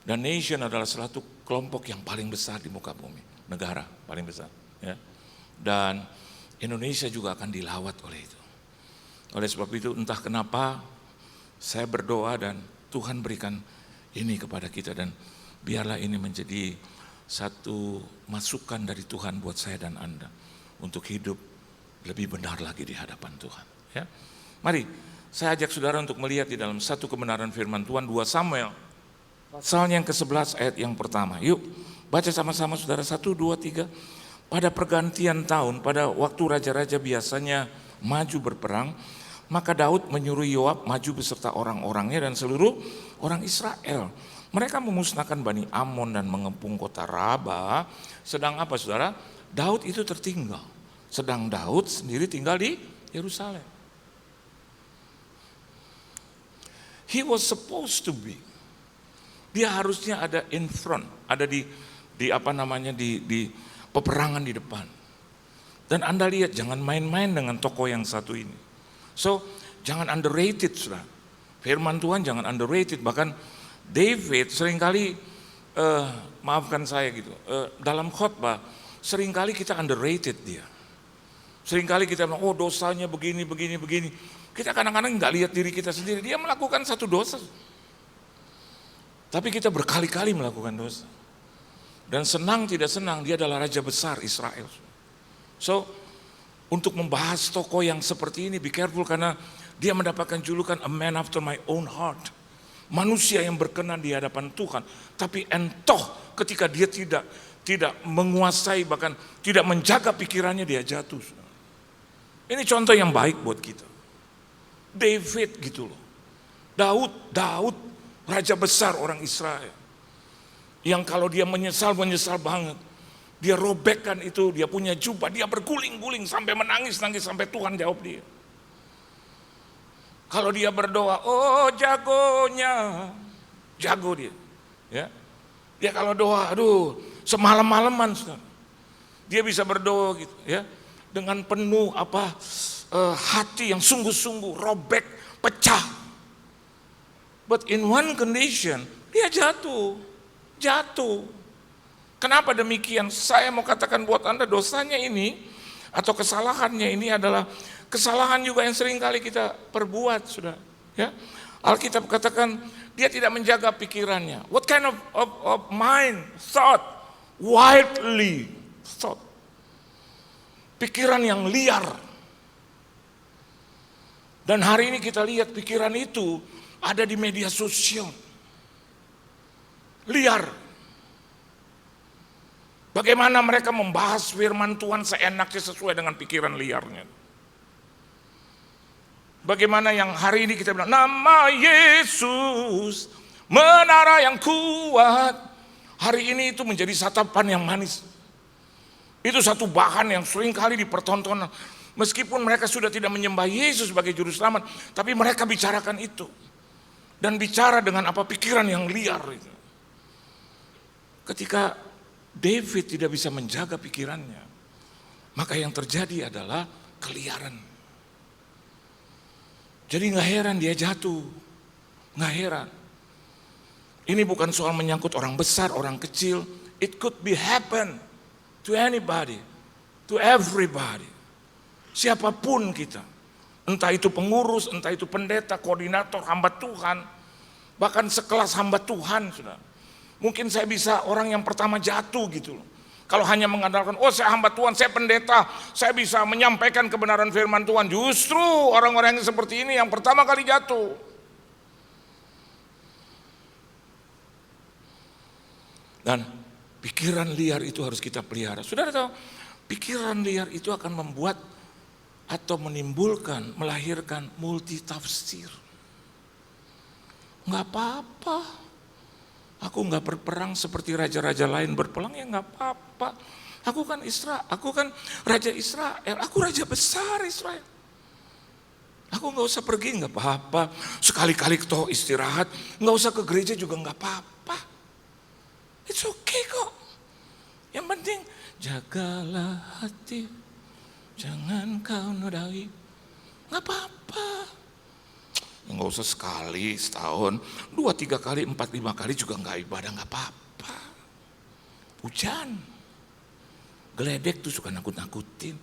Dan nation adalah suatu kelompok yang paling besar di muka bumi, negara paling besar. Ya. Dan Indonesia juga akan dilawat oleh itu. Oleh sebab itu entah kenapa saya berdoa dan Tuhan berikan ini kepada kita, dan biarlah ini menjadi satu masukan dari Tuhan buat saya dan Anda untuk hidup lebih benar lagi di hadapan Tuhan. Ya. Mari saya ajak saudara untuk melihat di dalam satu kebenaran firman Tuhan, 2 Samuel pasal yang ke-11 ayat yang pertama. Yuk baca sama-sama saudara, 1, 2, 3. Pada pergantian tahun, pada waktu raja-raja biasanya maju berperang, maka Daud menyuruh Yoab maju beserta orang-orangnya dan seluruh orang Israel. Mereka memusnahkan Bani Amon dan mengepung kota Raba. Sedang apa saudara? Daud itu tertinggal. Sedang Daud sendiri tinggal di Yerusalem. He was supposed to be Dia harusnya ada in front, ada di apa namanya di peperangan di depan. Dan Anda lihat, jangan main-main dengan tokoh yang satu ini. So, jangan underrated, saudara. Firman Tuhan jangan underrated. Bahkan David seringkali, maafkan saya gitu, dalam khotbah seringkali kita underrated dia. Seringkali kita bilang, oh dosanya begini. Kita kadang-kadang nggak lihat diri kita sendiri. Dia melakukan satu dosa. Tapi kita berkali-kali melakukan dosa. Dan senang tidak senang, dia adalah raja besar Israel. So, untuk membahas tokoh yang seperti ini, be careful karena dia mendapatkan julukan a man after my own heart. Manusia yang berkenan di hadapan Tuhan. Tapi entoh ketika dia tidak menguasai, bahkan tidak menjaga pikirannya, dia jatuh. Ini contoh yang baik buat kita. David gitu loh. Daud, raja besar orang Israel. Yang kalau dia menyesal banget. Dia robekkan itu, dia punya jubah, dia berguling-guling sampai menangis sampai Tuhan jawab dia. Kalau dia berdoa, oh jagonya, jago dia. Ya. Dia kalau doa, aduh, semalam-malaman dia bisa berdoa gitu, ya. Dengan penuh hati yang sungguh-sungguh, robek, pecah. But in one condition, dia jatuh. Kenapa demikian? Saya mau katakan buat Anda, dosanya ini atau kesalahannya ini adalah kesalahan juga yang sering kali kita perbuat, sudah. Ya, Alkitab katakan dia tidak menjaga pikirannya. What kind of mind, thought, wildly thought, pikiran yang liar. Dan hari ini kita lihat pikiran itu ada di media sosial. Liar. Bagaimana mereka membahas firman Tuhan seenaknya sesuai dengan pikiran liarnya. Bagaimana yang hari ini kita bilang, nama Yesus, menara yang kuat. Hari ini itu menjadi santapan yang manis. Itu satu bahan yang sering kali dipertontonkan. Meskipun mereka sudah tidak menyembah Yesus sebagai juru selamat, tapi mereka bicarakan itu. Dan bicara dengan pikiran yang liar itu. Ketika David tidak bisa menjaga pikirannya, maka yang terjadi adalah keliaran. Jadi gak heran dia jatuh, gak heran. Ini bukan soal menyangkut orang besar, orang kecil. It could be happen to anybody, to everybody. Siapapun kita, entah itu pengurus, entah itu pendeta, koordinator, hamba Tuhan, bahkan sekelas hamba Tuhan, sudah. Mungkin saya bisa orang yang pertama jatuh gitu loh. Kalau hanya mengandalkan, oh saya hamba Tuhan, saya pendeta, saya bisa menyampaikan kebenaran firman Tuhan. Justru orang-orang yang seperti ini yang pertama kali jatuh. Dan pikiran liar itu harus kita pelihara. Saudara tahu, pikiran liar itu akan membuat atau menimbulkan, melahirkan multitafsir. Enggak apa-apa. Aku enggak berperang seperti raja-raja lain berperang, ya enggak apa-apa. Aku kan raja Israel, aku raja besar Israel. Aku enggak usah pergi, enggak apa-apa. Sekali-kali toh istirahat, enggak usah ke gereja juga enggak apa-apa. It's okay kok. Yang penting jagalah hati, jangan kau nodai. Enggak apa-apa. Enggak usah sekali, setahun, 2-3 kali, 4-5 kali juga enggak ibadah, enggak apa-apa. Hujan, geledek tuh suka nakut-nakutin.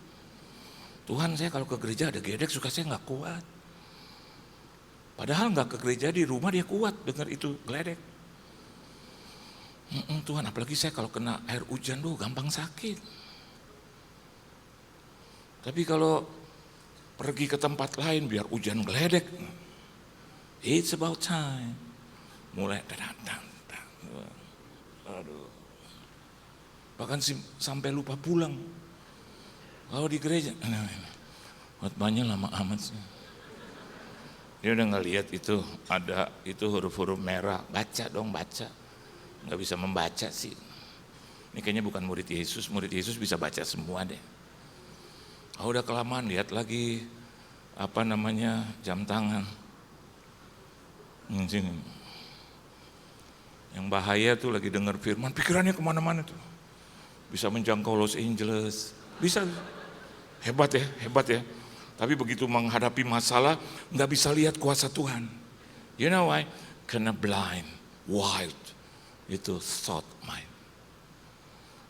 Tuhan, saya kalau ke gereja ada geledek suka saya enggak kuat. Padahal enggak ke gereja, di rumah dia kuat dengar itu geledek. Tuhan, apalagi saya kalau kena air hujan gampang sakit. Tapi kalau pergi ke tempat lain biar hujan geledek, it's about time. Mulai aduh. Bahkan sampai lupa pulang. Kalau di gereja, khotbahnya lama amat sih. Dia udah ngelihat itu ada itu huruf-huruf merah, baca dong, baca. Nggak bisa membaca sih. Ini kayaknya bukan murid Yesus bisa baca semua deh. Udah kelamaan lihat lagi jam tangan. Yang bahaya tuh lagi dengar firman, pikirannya kemana-mana tuh. Bisa menjangkau Los Angeles, bisa. Hebat ya. Tapi begitu menghadapi masalah, nggak bisa lihat kuasa Tuhan. You know why? Karena blind, wild, itu thought mind.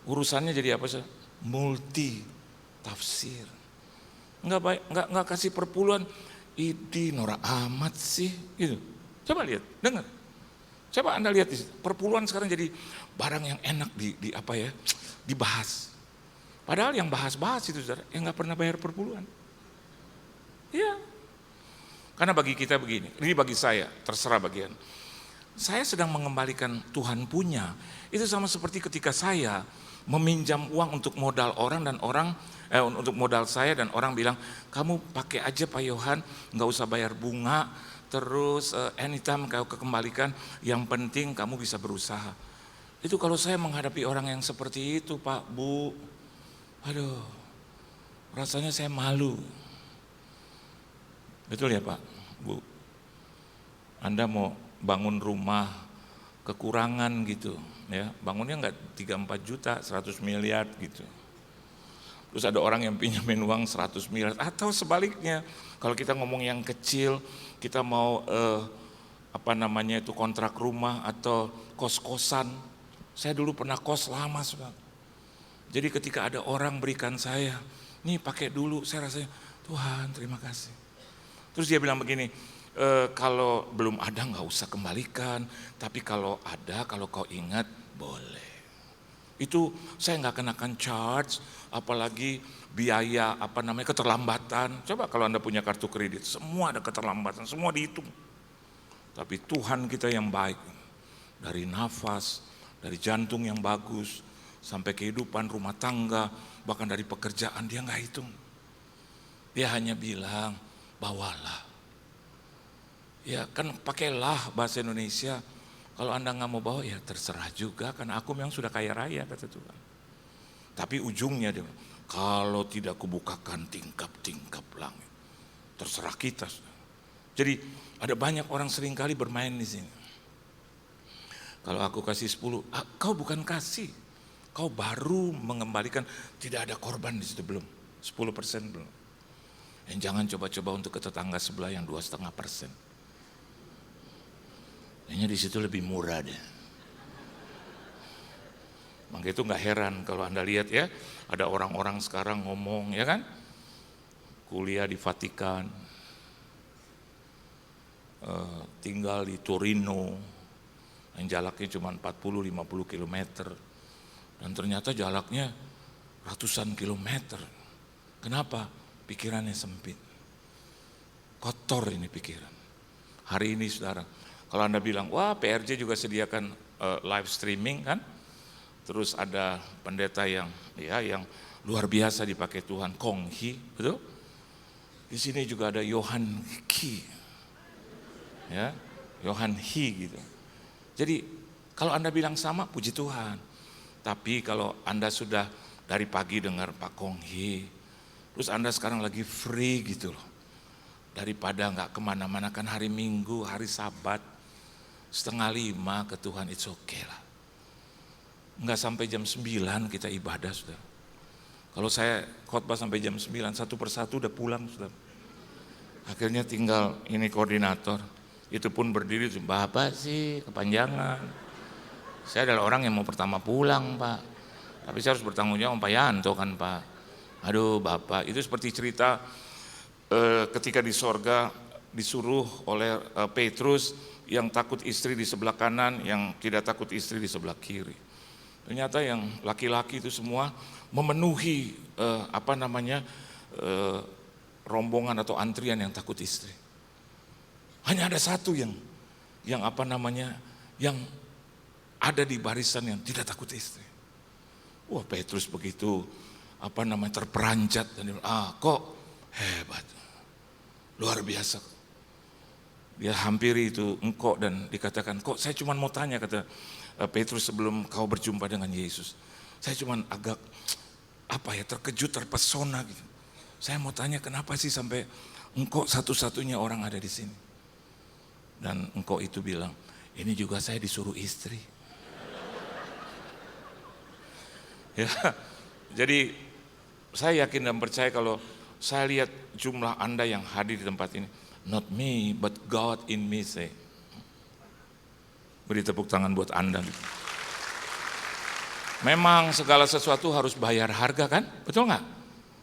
Urusannya jadi apa sih? Multi tafsir. Nggak kasih perpuluhan. Idi norak amat sih, gitu. Coba lihat, dengar. Coba Anda lihat, perpuluhan sekarang jadi barang yang enak dibahas. Padahal yang bahas-bahas itu saudara, yang nggak pernah bayar perpuluhan. Iya. Karena bagi kita begini, ini bagi saya, terserah bagian. Saya sedang mengembalikan Tuhan punya. Itu sama seperti ketika saya meminjam uang untuk modal orang dan untuk modal saya dan orang bilang, kamu pakai aja Pak Yohan, nggak usah bayar bunga. Terus anytime kau kembalikan, yang penting kamu bisa berusaha. Itu kalau saya menghadapi orang yang seperti itu Pak, Bu, aduh, rasanya saya malu. Betul ya Pak, Bu? Anda mau bangun rumah, kekurangan gitu, ya bangunnya nggak 3-4 juta, 100 miliar gitu. Terus ada orang yang pinjamin uang 100 miliar, atau sebaliknya, kalau kita ngomong yang kecil, kita mau kontrak rumah atau kos-kosan. Saya dulu pernah kos lama sudah. Jadi ketika ada orang berikan saya, nih pakai dulu, saya rasanya Tuhan terima kasih. Terus dia bilang begini, kalau belum ada nggak usah kembalikan, tapi kalau ada, kalau kau ingat boleh. Itu saya nggak kenakan charge, apalagi biaya keterlambatan. Coba kalau Anda punya kartu kredit, semua ada keterlambatan, semua dihitung. Tapi Tuhan kita yang baik, dari nafas, dari jantung yang bagus, sampai kehidupan rumah tangga, bahkan dari pekerjaan, dia nggak hitung. Dia hanya bilang, bawalah. Ya kan pakailah bahasa Indonesia. Kalau Anda nggak mau bawa ya terserah juga, karena aku memang sudah kaya raya kata Tuhan. Tapi ujungnya dia, kalau tidak kubukakan tingkap-tingkap langit, terserah kita. Jadi ada banyak orang seringkali bermain di sini. Kalau aku kasih 10, kau bukan kasih, kau baru mengembalikan, tidak ada korban di situ belum, 10% belum. Dan jangan coba-coba untuk ke tetangga sebelah yang 2,5%. Kayaknya di situ lebih murah deh. Maka itu nggak heran kalau Anda lihat ya, ada orang-orang sekarang ngomong ya kan, kuliah di Vatikan, tinggal di Torino, yang jaraknya cuma 40-50 km, dan ternyata jaraknya ratusan kilometer. Kenapa? Pikirannya sempit, kotor ini pikiran. Hari ini saudara, kalau Anda bilang, wah PRJ juga sediakan live streaming kan, terus ada pendeta yang luar biasa dipakai Tuhan, Kong Hee, betul? Di sini juga ada Yohan Ki, ya, Yohan Hee gitu. Jadi kalau Anda bilang sama, puji Tuhan. Tapi kalau Anda sudah dari pagi dengar Pak Kong Hee, terus Anda sekarang lagi free gitu loh, daripada nggak kemana-mana, kan hari Minggu, hari Sabat, 4:30 ke Tuhan, it's okay lah. Nggak sampai jam 9 kita ibadah sudah. Kalau saya khotbah sampai jam 9, satu persatu udah pulang sudah. Akhirnya tinggal ini koordinator, itu pun berdiri, Bapak sih kepanjangan. Saya adalah orang yang mau pertama pulang Pak, tapi saya harus bertanggung jawab Pak Yanto kan Pak. Aduh Bapak, itu seperti cerita ketika di sorga disuruh oleh Petrus, yang takut istri di sebelah kanan, yang tidak takut istri di sebelah kiri. Ternyata yang laki-laki itu semua memenuhi rombongan atau antrian yang takut istri. Hanya ada satu yang ada di barisan yang tidak takut istri. Wah Petrus begitu terperanjat dan dia bilang, kok hebat, luar biasa. Dia hampiri itu engkau dan dikatakan, kok saya cuma mau tanya, kata Petrus sebelum kau berjumpa dengan Yesus. Saya cuma agak terkejut, terpesona gitu. Saya mau tanya kenapa sih sampai engkau satu-satunya orang ada di sini. Dan engkau itu bilang, Ini juga saya disuruh istri. Ya, jadi saya yakin dan percaya kalau saya lihat jumlah Anda yang hadir di tempat ini, not me, but God in me, say. Beri tepuk tangan buat Anda. Memang segala sesuatu harus bayar harga kan, betul nggak?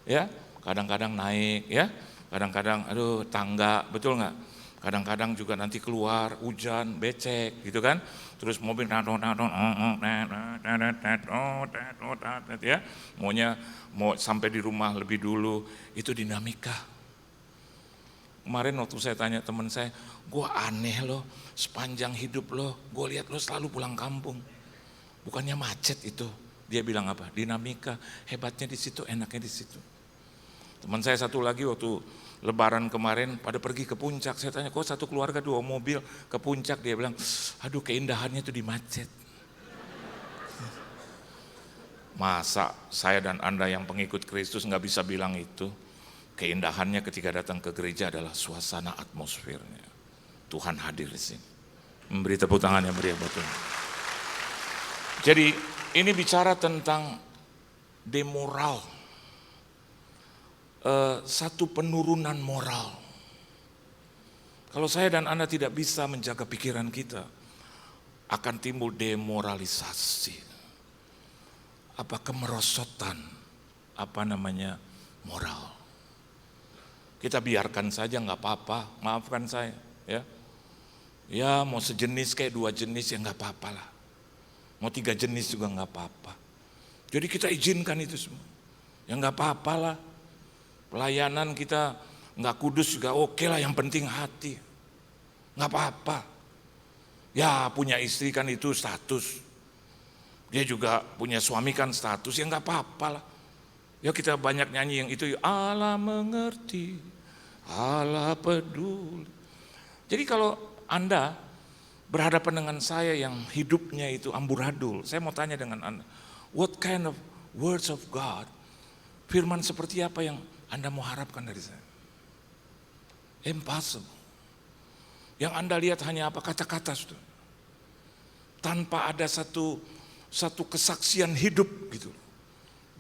Ya, kadang-kadang naik, ya, kadang-kadang aduh tangga, betul nggak? Kadang-kadang juga nanti keluar hujan, becek, gitu kan? Terus mobil ya, mau sampai di rumah lebih dulu, itu dinamika. Kemarin waktu saya tanya teman saya, gue aneh loh, sepanjang hidup lo, gue lihat lo selalu pulang kampung. Bukannya macet itu, dia bilang apa? Dinamika, hebatnya di situ, enaknya di situ. Teman saya satu lagi waktu Lebaran kemarin pada pergi ke puncak, saya tanya, kok satu keluarga 2 mobil ke puncak? Dia bilang, aduh keindahannya itu di macet. Masa saya dan Anda yang pengikut Kristus nggak bisa bilang itu? Keindahannya ketika datang ke gereja adalah suasana atmosfernya. Tuhan hadir di sini. Memberi tepuk tangan yang meriah buat Tuhan. Jadi ini bicara tentang demoral. Satu penurunan moral. Kalau saya dan Anda tidak bisa menjaga pikiran kita, akan timbul demoralisasi. Apa kemerosotan, moral. Kita biarkan saja nggak apa-apa, maafkan saya, ya. Ya mau sejenis kayak 2 jenis ya nggak apa-apa lah. Mau 3 jenis juga nggak apa-apa. Jadi kita izinkan itu semua, ya nggak apa-apa lah. Pelayanan kita nggak kudus juga oke lah, yang penting hati, nggak apa-apa. Ya punya istri kan itu status, dia juga punya suami kan status, ya nggak apa-apa lah. Ya kita banyak nyanyi yang itu, Allah mengerti, Allah peduli. Jadi kalau Anda berhadapan dengan saya yang hidupnya itu amburadul, saya mau tanya dengan Anda, what kind of words of God, firman seperti apa yang Anda mau harapkan dari saya? Impossible. Yang Anda lihat hanya apa? Kata-kata, saudara. Tanpa ada satu kesaksian hidup gitu.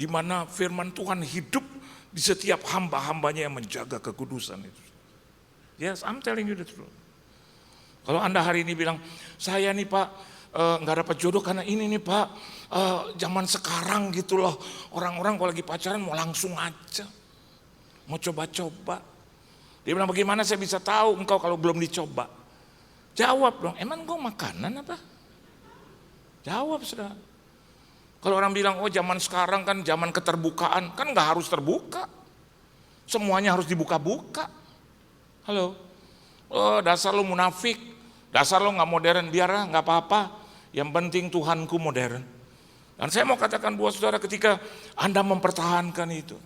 Di mana firman Tuhan hidup di setiap hamba-hambanya yang menjaga kekudusan itu. Yes, I'm telling you the truth. Kalau Anda hari ini bilang, saya nih Pak nggak dapat jodoh karena ini nih Pak, zaman sekarang gitu loh, orang-orang kalau lagi pacaran mau langsung aja, mau coba-coba. Dia bilang, bagaimana saya bisa tahu engkau kalau belum dicoba? Jawab dong, emang gue makanan apa? Jawab sudah. Kalau orang bilang, oh zaman sekarang kan zaman keterbukaan, kan nggak harus terbuka. Semuanya harus dibuka-buka. Halo, oh dasar lo munafik, dasar lo nggak modern, biarlah nggak apa-apa. Yang penting Tuhanku modern. Dan saya mau katakan buat saudara, ketika Anda mempertahankan itu,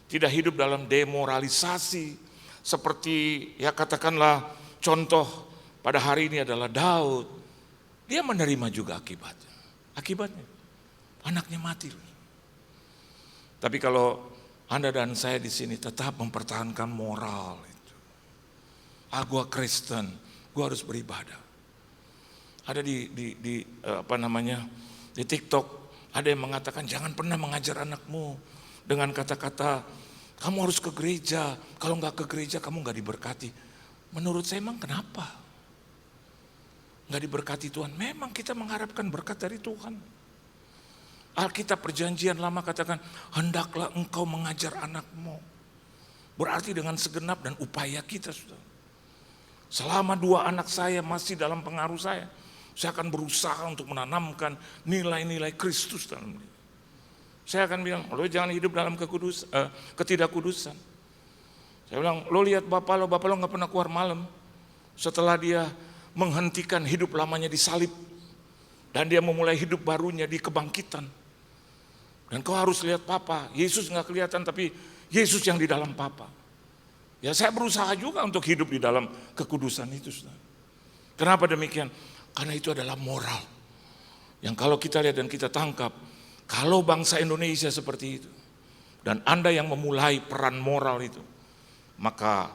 tidak hidup dalam demoralisasi, seperti ya katakanlah contoh pada hari ini adalah Daud, dia menerima juga akibatnya. Akibatnya anaknya mati. Tapi kalau Anda dan saya di sini tetap mempertahankan moral itu, gua Kristen, gua harus beribadah. Ada di TikTok ada yang mengatakan jangan pernah mengajar anakmu dengan kata-kata kamu harus ke gereja, kalau nggak ke gereja kamu nggak diberkati. Menurut saya emang kenapa? Nggak diberkati Tuhan. Memang kita mengharapkan berkat dari Tuhan. Alkitab Perjanjian Lama katakan, hendaklah engkau mengajar anakmu. Berarti dengan segenap dan upaya kita sudah. Selama 2 anak saya masih dalam pengaruh saya akan berusaha untuk menanamkan nilai-nilai Kristus dalam diri. Saya akan bilang, lo jangan hidup dalam ketidakkudusan. Saya bilang, lo lihat bapak lo nggak pernah keluar malam. Setelah dia menghentikan hidup lamanya di salib, dan dia memulai hidup barunya di kebangkitan. Dan kau harus lihat papa, Yesus nggak kelihatan tapi Yesus yang di dalam papa. Ya saya berusaha juga untuk hidup di dalam kekudusan itu. Kenapa demikian? Karena itu adalah moral. Yang kalau kita lihat dan kita tangkap, kalau bangsa Indonesia seperti itu, dan Anda yang memulai peran moral itu, maka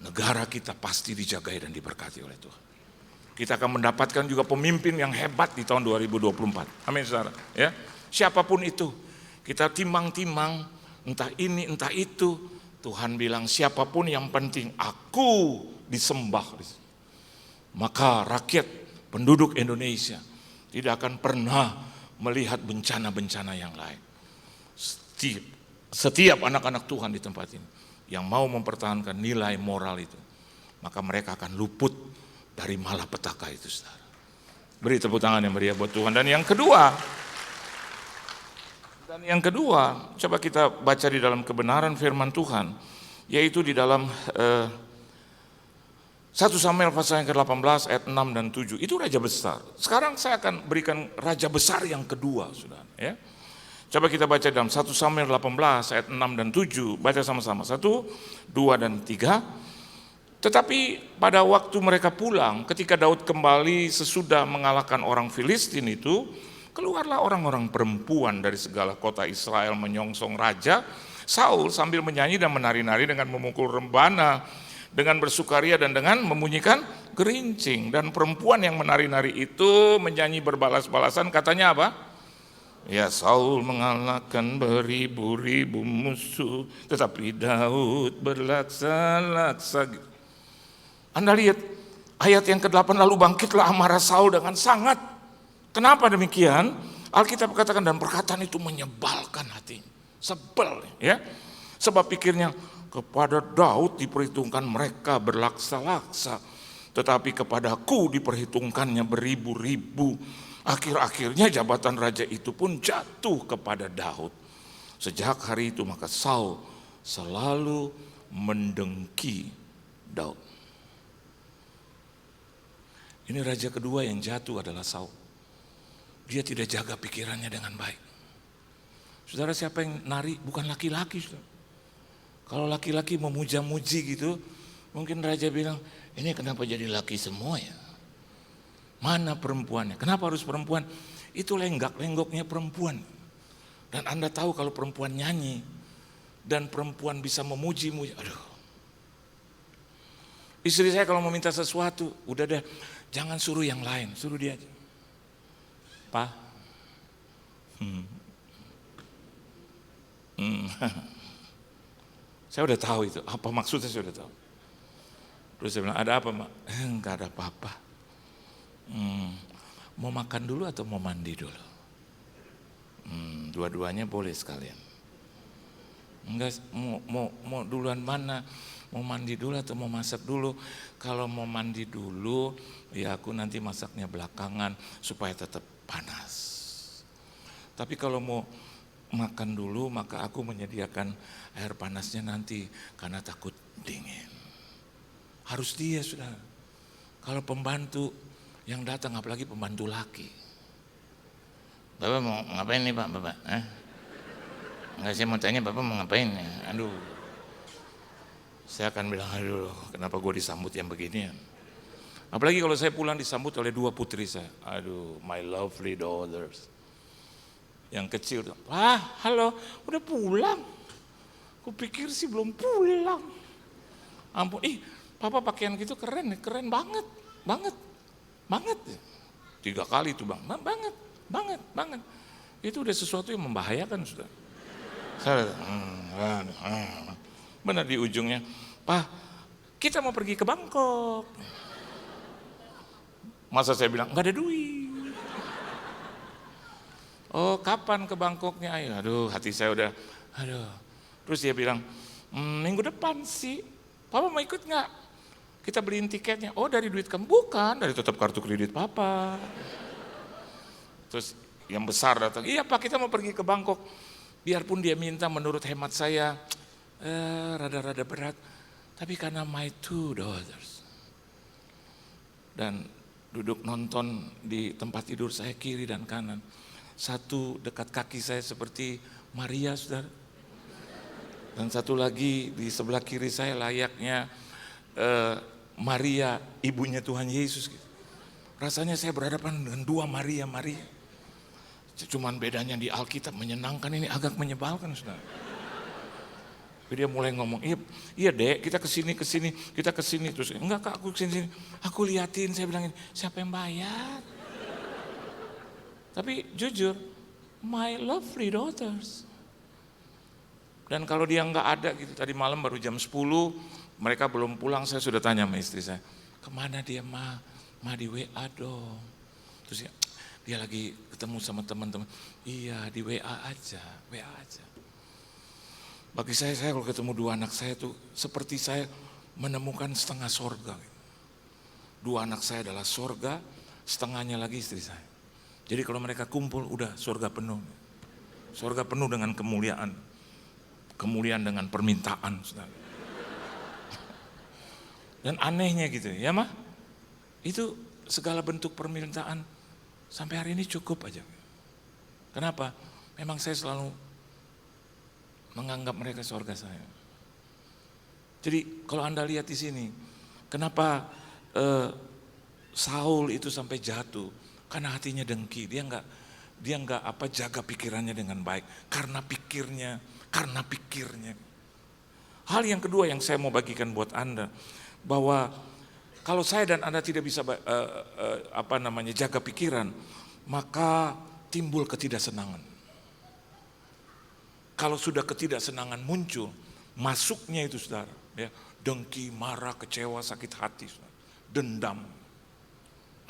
negara kita pasti dijagai dan diberkati oleh Tuhan. Kita akan mendapatkan juga pemimpin yang hebat di tahun 2024. Amin saudara. Ya. Siapapun itu, kita timang-timang, entah ini, entah itu. Tuhan bilang siapapun yang penting aku disembah. Maka rakyat penduduk Indonesia tidak akan pernah melihat bencana-bencana yang lain. Setiap anak-anak Tuhan di tempat ini yang mau mempertahankan nilai moral itu, maka mereka akan luput dari malapetaka itu, saudara. Beri tepuk tangan yang meriah buat Tuhan. Dan yang kedua, coba kita baca di dalam kebenaran firman Tuhan, yaitu di dalam 1 Samuel pasal yang ke-18 ayat 6 dan 7. Itu raja besar. Sekarang saya akan berikan raja besar yang kedua, saudara. Ya. Coba kita baca dalam 1 Samuel 18 ayat 6 dan 7. Baca sama-sama. 1, 2, dan 3. Tetapi pada waktu mereka pulang, ketika Daud kembali sesudah mengalahkan orang Filistin itu, keluarlah orang-orang perempuan dari segala kota Israel menyongsong raja Saul sambil menyanyi dan menari-nari dengan memukul rembana, dengan bersukaria dan dengan membunyikan gerincing. Dan perempuan yang menari-nari itu menyanyi berbalas-balasan, katanya apa? Ya, Saul mengalahkan beribu-ribu musuh, tetapi Daud berlaksa-laksa. Anda lihat ayat yang ke-8, lalu bangkitlah amarah Saul dengan sangat. Kenapa demikian? Alkitab katakan dan perkataan itu menyebalkan hatinya. Sebel ya. Sebab pikirnya kepada Daud diperhitungkan mereka berlaksa-laksa, tetapi kepadaku diperhitungkannya beribu-ribu. Akhir-akhirnya jabatan raja itu pun jatuh kepada Daud. Sejak hari itu maka Saul selalu mendengki Daud. Ini raja kedua yang jatuh adalah Saul. Dia tidak jaga pikirannya dengan baik. Saudara, siapa yang nari bukan laki-laki, saudara. Kalau laki-laki memuja-muji gitu, mungkin raja bilang, ini kenapa jadi laki semua ya? Mana perempuannya? Kenapa harus perempuan? Itu lenggak-lenggoknya perempuan. Dan Anda tahu kalau perempuan nyanyi dan perempuan bisa memuji-muji, aduh. Istri saya kalau meminta sesuatu, udah deh, jangan suruh yang lain, suruh dia aja. Pak, saya udah tahu itu, apa maksudnya saya udah tahu. Terus saya bilang, ada apa Mak? Enggak ada apa-apa. Mau makan dulu atau mau mandi dulu? Dua-duanya boleh sekalian. Enggak, mau duluan mana? Mau mandi dulu atau mau masak dulu? Kalau mau mandi dulu, ya aku nanti masaknya belakangan supaya tetap panas. Tapi kalau mau makan dulu, maka aku menyediakan air panasnya nanti karena takut dingin. Harus dia sudah. Kalau pembantu yang datang, apalagi pembantu laki. Bapak mau ngapain nih Pak, Bapak? Enggak, saya mau tanya Bapak mau ngapain? Aduh, saya akan bilang, aduh kenapa gue disambut yang beginian. Apalagi kalau saya pulang disambut oleh dua putri saya. Aduh, my lovely daughters. Yang kecil, halo, udah pulang? Kupikir sih belum pulang. Ampun, Papa pakaian gitu keren banget. 3 kali itu Bang, banget. Itu udah sesuatu yang membahayakan sudah. Saya, benar di ujungnya, Pak, kita mau pergi ke Bangkok. Masa saya bilang, nggak ada duit. Oh, kapan ke Bangkoknya? Aduh, hati saya udah, aduh. Terus dia bilang, minggu depan sih. Papa mau ikut nggak? Kita beliin tiketnya. Oh, dari duit kamu? Bukan, dari tetap kartu kredit Papa. Terus yang besar datang, iya Pak, kita mau pergi ke Bangkok. Biarpun dia minta menurut hemat saya, rada-rada berat. Tapi karena my 2 daughters. Dan duduk nonton di tempat tidur saya kiri dan kanan. Satu dekat kaki saya seperti Maria, saudara. Dan satu lagi di sebelah kiri saya layaknya Maria, ibunya Tuhan Yesus. Rasanya saya berhadapan dengan 2 Maria. Cuman bedanya di Alkitab menyenangkan, ini agak menyebalkan, saudara. Dia mulai ngomong, iya dek, kita kesini, terus enggak kak, aku kesini, aku liatin, saya bilangin, siapa yang bayar? Tapi jujur, my lovely daughters. Dan kalau dia enggak ada gitu, tadi malam baru jam 10, mereka belum pulang, saya sudah tanya sama istri saya, kemana dia ma di WA dong. Terus dia lagi ketemu sama teman-teman, iya di WA aja. Bagi saya kalau ketemu dua anak saya tuh seperti saya menemukan setengah sorga. Dua anak saya adalah sorga, setengahnya lagi istri saya. Jadi kalau mereka kumpul udah sorga penuh. Sorga penuh dengan kemuliaan. Kemuliaan dengan permintaan. Saudara. Dan anehnya gitu ya mah, itu segala bentuk permintaan sampai hari ini cukup aja. Kenapa? Memang saya selalu menganggap mereka sorga saya. Jadi kalau Anda lihat di sini, kenapa Saul itu sampai jatuh? Karena hatinya dengki, dia nggak jaga pikirannya dengan baik, karena pikirnya. Hal yang kedua yang saya mau bagikan buat Anda, bahwa kalau saya dan Anda tidak bisa jaga pikiran, maka timbul ketidaksenangan. Kalau sudah ketidaksenangan muncul, masuknya itu saudara, ya, dengki, marah, kecewa, sakit hati, saudara, dendam,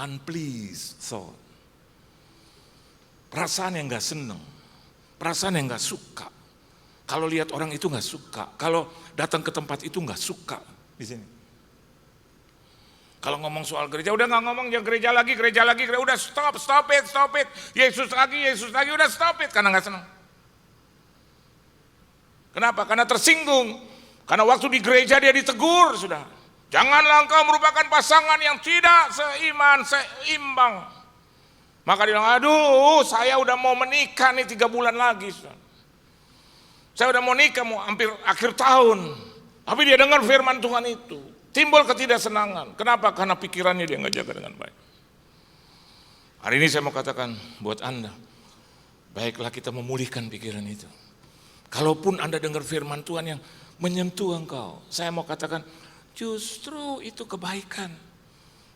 unpleased thought, perasaan yang nggak seneng, perasaan yang nggak suka. Kalau lihat orang itu nggak suka, kalau datang ke tempat itu nggak suka di sini. Kalau ngomong soal gereja, udah nggak ngomong ya gereja lagi, udah stop it. Yesus lagi, udah stop it, karena nggak senang. Kenapa? Karena tersinggung. Karena waktu di gereja dia ditegur, sudah. Janganlah engkau merupakan pasangan yang tidak seiman, seimbang. Maka dia bilang, aduh saya udah mau menikah nih 3 bulan lagi. Sudah. Saya udah mau nikah, mau hampir akhir tahun. Tapi dia dengar firman Tuhan itu. Timbul ketidaksenangan. Kenapa? Karena pikirannya dia nggak jaga dengan baik. Hari ini saya mau katakan buat Anda, baiklah kita memulihkan pikiran itu. Kalaupun Anda dengar firman Tuhan yang menyentuh engkau, saya mau katakan justru itu kebaikan.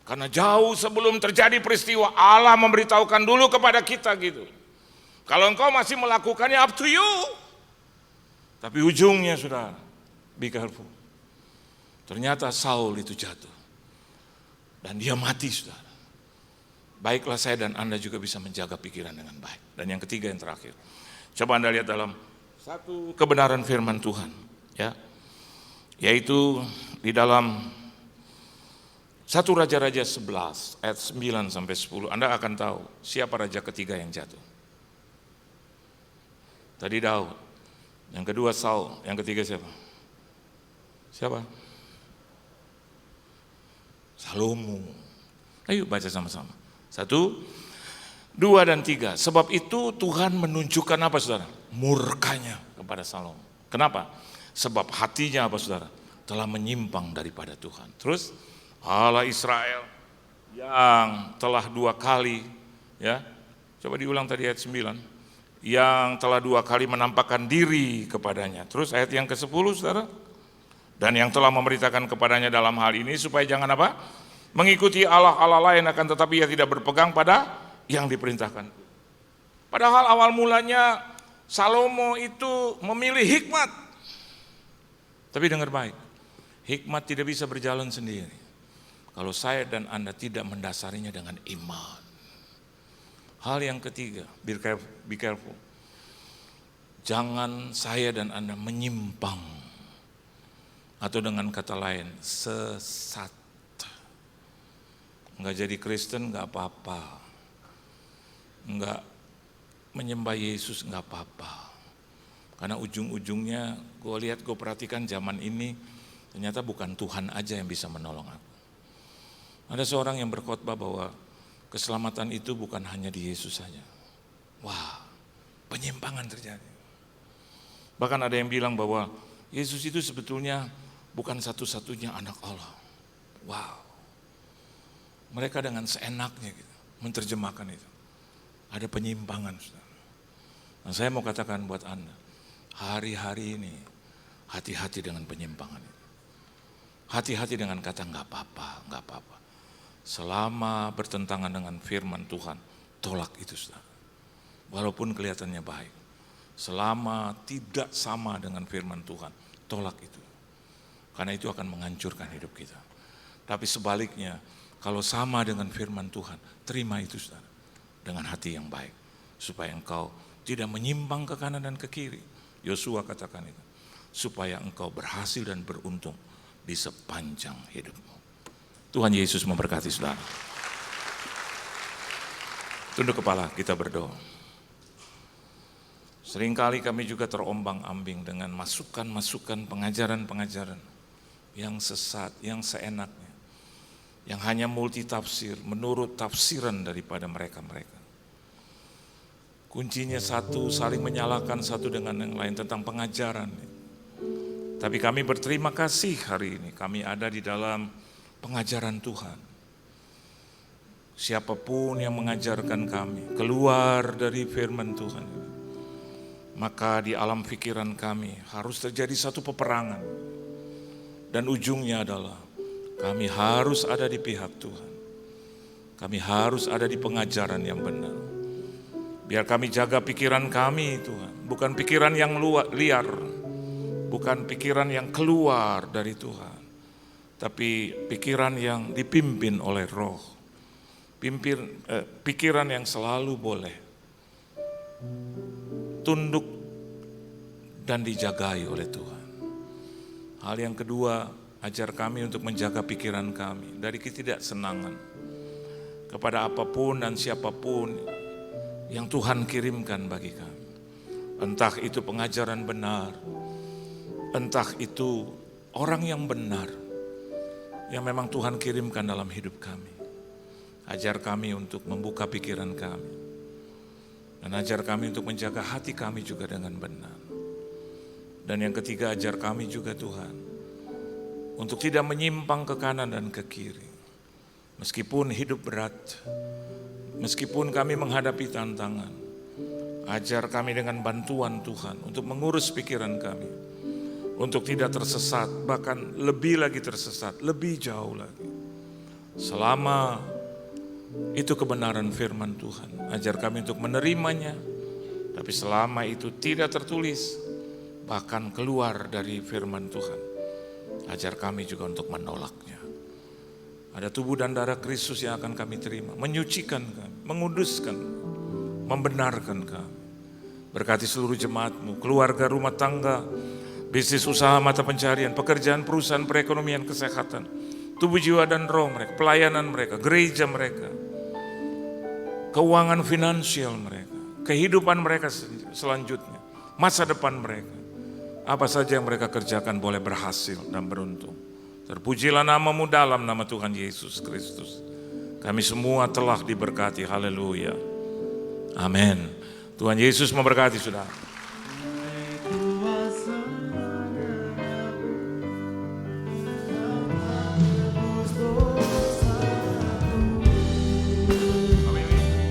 Karena jauh sebelum terjadi peristiwa, Allah memberitahukan dulu kepada kita gitu. Kalau engkau masih melakukannya, up to you. Tapi ujungnya sudah, be careful. Ternyata Saul itu jatuh. Dan dia mati sudah. Baiklah saya dan Anda juga bisa menjaga pikiran dengan baik. Dan yang ketiga yang terakhir. Coba Anda lihat dalam satu kebenaran firman Tuhan, ya, yaitu di dalam 1 Raja-Raja 11 ayat 9 sampai 10. Anda akan tahu siapa raja ketiga yang jatuh. Tadi Daud, yang kedua Saul, yang ketiga siapa? Siapa? Salomo. Ayo baca sama-sama. 1, 2 dan 3. Sebab itu Tuhan menunjukkan apa saudara? Murkanya kepada Salomo. Kenapa? Sebab hatinya apa saudara? Telah menyimpang daripada Tuhan. Terus Allah Israel yang telah 2 kali, ya, coba diulang tadi ayat 9, yang telah 2 kali menampakkan diri kepadanya. Terus ayat yang ke-10 saudara, dan yang telah memberitakan kepadanya dalam hal ini supaya jangan apa? Mengikuti Allah-Allah lain, akan tetapi ia tidak berpegang pada yang diperintahkan. Padahal awal mulanya Salomo itu memilih hikmat. Tapi dengar baik, hikmat tidak bisa berjalan sendiri kalau saya dan Anda tidak mendasarinya dengan iman. Hal yang ketiga, be careful. Jangan saya dan Anda menyimpang, atau dengan kata lain, sesat. Enggak jadi Kristen enggak apa-apa. Enggak menyembah Yesus enggak apa-apa. Karena ujung-ujungnya gue perhatikan zaman ini ternyata bukan Tuhan aja yang bisa menolong aku. Ada seorang yang berkhotbah bahwa keselamatan itu bukan hanya di Yesus saja. Wah, penyimpangan terjadi. Bahkan ada yang bilang bahwa Yesus itu sebetulnya bukan satu-satunya anak Allah. Wow. Mereka dengan seenaknya gitu, menerjemahkan itu. Ada penyimpangan. Nah, saya mau katakan buat Anda, hari-hari ini Hati-hati dengan penyimpangan itu. Hati-hati dengan kata nggak apa-apa, nggak apa-apa. Selama bertentangan dengan firman Tuhan, tolak itu, saudara. Walaupun kelihatannya baik. Selama tidak sama dengan firman Tuhan, tolak itu. Karena itu akan menghancurkan hidup kita. Tapi sebaliknya, kalau sama dengan firman Tuhan, terima itu, saudara. Dengan hati yang baik. Supaya engkau tidak menyimpang ke kanan dan ke kiri. Yosua katakan itu. Supaya engkau berhasil dan beruntung di sepanjang hidupmu. Tuhan Yesus memberkati saudara. Tunduk kepala, kita berdoa. Seringkali kami juga terombang-ambing dengan masukan-masukan pengajaran-pengajaran yang sesat, yang seenaknya, yang hanya multitafsir menurut tafsiran daripada mereka-mereka. Kuncinya satu, saling menyalahkan satu dengan yang lain tentang pengajaran. Tapi kami berterima kasih hari ini, kami ada di dalam pengajaran Tuhan. Siapapun yang mengajarkan kami keluar dari firman Tuhan, maka di alam pikiran kami harus terjadi satu peperangan. Dan ujungnya adalah kami harus ada di pihak Tuhan. Kami harus ada di pengajaran yang benar. Biar kami jaga pikiran kami Tuhan, bukan pikiran yang liar, bukan pikiran yang keluar dari Tuhan, tapi pikiran yang dipimpin oleh Roh, pikiran yang selalu boleh tunduk dan dijagai oleh Tuhan. Hal yang kedua, ajar kami untuk menjaga pikiran kami dari ketidaksenangan kepada apapun dan siapapun yang Tuhan kirimkan bagi kami. Entah itu pengajaran benar, entah itu orang yang benar yang memang Tuhan kirimkan dalam hidup kami. Ajar kami untuk membuka pikiran kami. Dan ajar kami untuk menjaga hati kami juga dengan benar. Dan yang ketiga, ajar kami juga Tuhan untuk tidak menyimpang ke kanan dan ke kiri. Meskipun hidup berat, meskipun kami menghadapi tantangan, ajar kami dengan bantuan Tuhan untuk mengurus pikiran kami, untuk tidak tersesat, bahkan lebih lagi tersesat, lebih jauh lagi. Selama itu kebenaran firman Tuhan, ajar kami untuk menerimanya, tapi selama itu tidak tertulis, bahkan keluar dari firman Tuhan, ajar kami juga untuk menolaknya. Ada tubuh dan darah Kristus yang akan kami terima, menyucikan kami, menguduskan, membenarkan kami. Berkati seluruh jemaat-Mu, keluarga, rumah tangga, bisnis, usaha, mata pencarian, pekerjaan, perusahaan, perekonomian, kesehatan, tubuh, jiwa, dan roh mereka, pelayanan mereka, gereja mereka, keuangan finansial mereka, kehidupan mereka selanjutnya, masa depan mereka. Apa saja yang mereka kerjakan boleh berhasil dan beruntung. Terpujilah nama-Mu dalam nama Tuhan Yesus Kristus. Kami semua telah diberkati, haleluya. Amin. Tuhan Yesus memberkati saudara.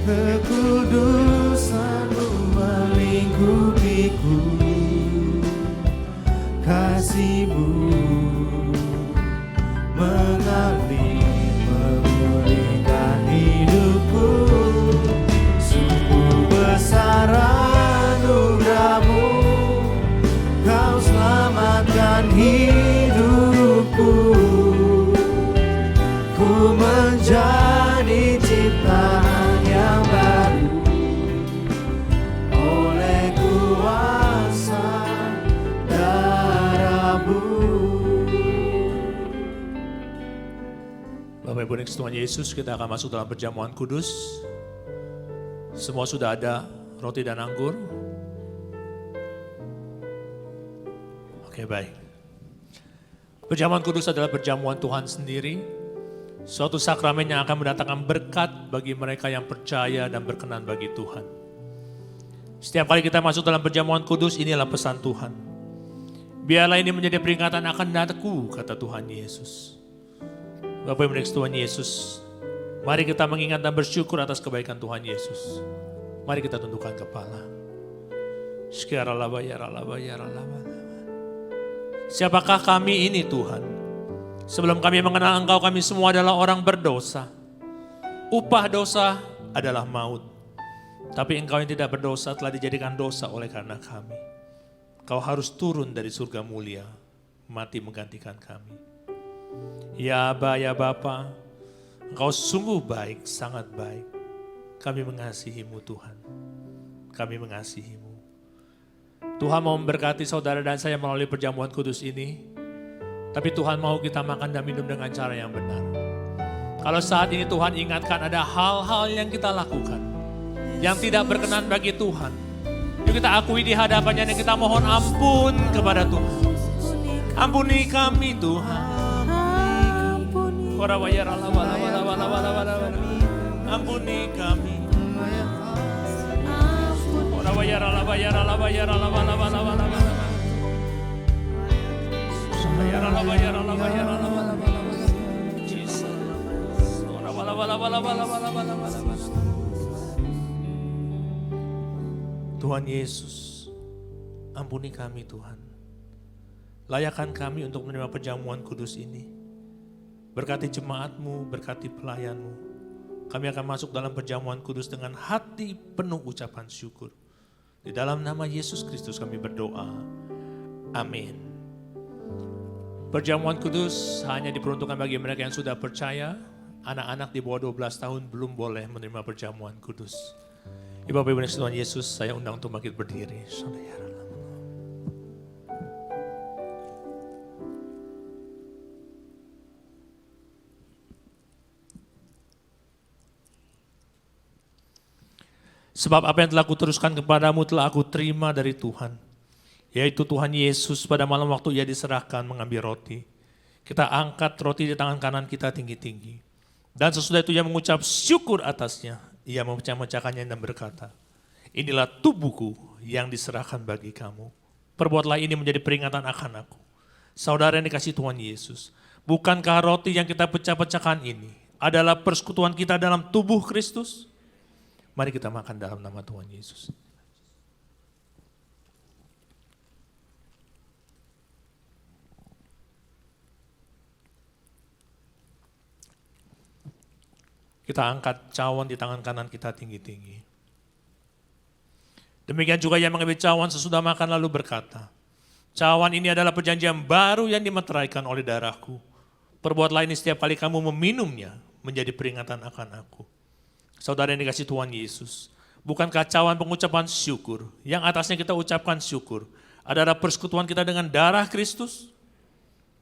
Kekudusan-Mu melingkupiku, kasih-Mu mengalir memulihkan hidupku. Sungguh besar anugerah-Mu, Kau selamatkan hidupku. Ku menjadi ciptaan yang baru oleh kuasa darah-Mu. Bapak Ibu dan Tuhan Yesus, kita akan masuk dalam perjamuan kudus. Semua sudah ada roti dan anggur. Oke, baik. Perjamuan kudus adalah perjamuan Tuhan sendiri. Suatu sakramen yang akan mendatangkan berkat bagi mereka yang percaya dan berkenan bagi Tuhan. Setiap kali kita masuk dalam perjamuan kudus, inilah pesan Tuhan. Biarlah ini menjadi peringatan akan datangku, kata Tuhan Yesus. Bapak Ibu dan Tuhan Yesus, mari kita mengingat dan bersyukur atas kebaikan Tuhan Yesus. Mari kita tundukkan kepala. Siapakah kami ini Tuhan? Sebelum kami mengenal Engkau, kami semua adalah orang berdosa. Upah dosa adalah maut. Tapi Engkau yang tidak berdosa telah dijadikan dosa oleh karena kami. Kau harus turun dari surga mulia, mati menggantikan kami. Ya Aba, ya Bapa, Engkau sungguh baik, sangat baik. Kami mengasihi-Mu Tuhan. Kami mengasihi-Mu. Tuhan mau memberkati saudara dan saya melalui perjamuan kudus ini. Tapi Tuhan mau kita makan dan minum dengan cara yang benar. Kalau saat ini Tuhan ingatkan ada hal-hal yang kita lakukan yang tidak berkenan bagi Tuhan. Yuk kita akui di hadapannya dan kita mohon ampun kepada Tuhan. Ampuni kami Tuhan. Ampuni kami. Tuhan Yesus, ampuni kami Tuhan. Layakkan kami untuk menerima perjamuan kudus ini. Berkati jemaat-Mu, berkati pelayan-Mu. Kami akan masuk dalam perjamuan kudus dengan hati penuh ucapan syukur. Di dalam nama Yesus Kristus kami berdoa. Amin. Perjamuan kudus hanya diperuntukkan bagi mereka yang sudah percaya. Anak-anak di bawah 12 tahun belum boleh menerima perjamuan kudus. Ibu Bapak Ibu Tuhan Yesus, saya undang untuk bangkit berdiri. Sebab apa yang telah kuteruskan kepadamu telah aku terima dari Tuhan. Yaitu Tuhan Yesus pada malam waktu Ia diserahkan mengambil roti. Kita angkat roti di tangan kanan kita tinggi-tinggi. Dan sesudah itu Ia mengucap syukur atasnya. Ia memecah-mecahkannya dan berkata, inilah tubuhku yang diserahkan bagi kamu. Perbuatlah ini menjadi peringatan akan aku. Saudara yang dikasihi Tuhan Yesus, bukankah roti yang kita pecah-pecahkan ini adalah persekutuan kita dalam tubuh Kristus? Mari kita makan dalam nama Tuhan Yesus. Kita angkat cawan di tangan kanan kita tinggi-tinggi. Demikian juga yang mengambil cawan sesudah makan lalu berkata, cawan ini adalah perjanjian baru yang dimeteraikan oleh darahku. Perbuatlah ini setiap kali kamu meminumnya menjadi peringatan akan aku. Saudara yang dikasihi Tuhan Yesus, bukankah cawan pengucapan syukur yang atasnya kita ucapkan syukur adalah persekutuan kita dengan darah Kristus?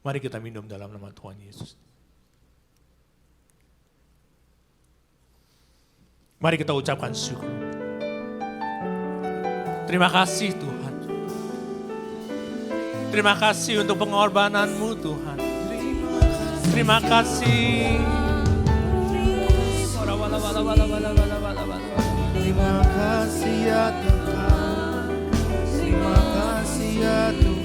Mari kita minum dalam nama Tuhan Yesus. Mari kita ucapkan syukur. Terima kasih Tuhan. Terima kasih untuk pengorbanan-Mu Tuhan. Terima kasih. Terima kasih ya Tuhan. Terima kasih ya Tuhan.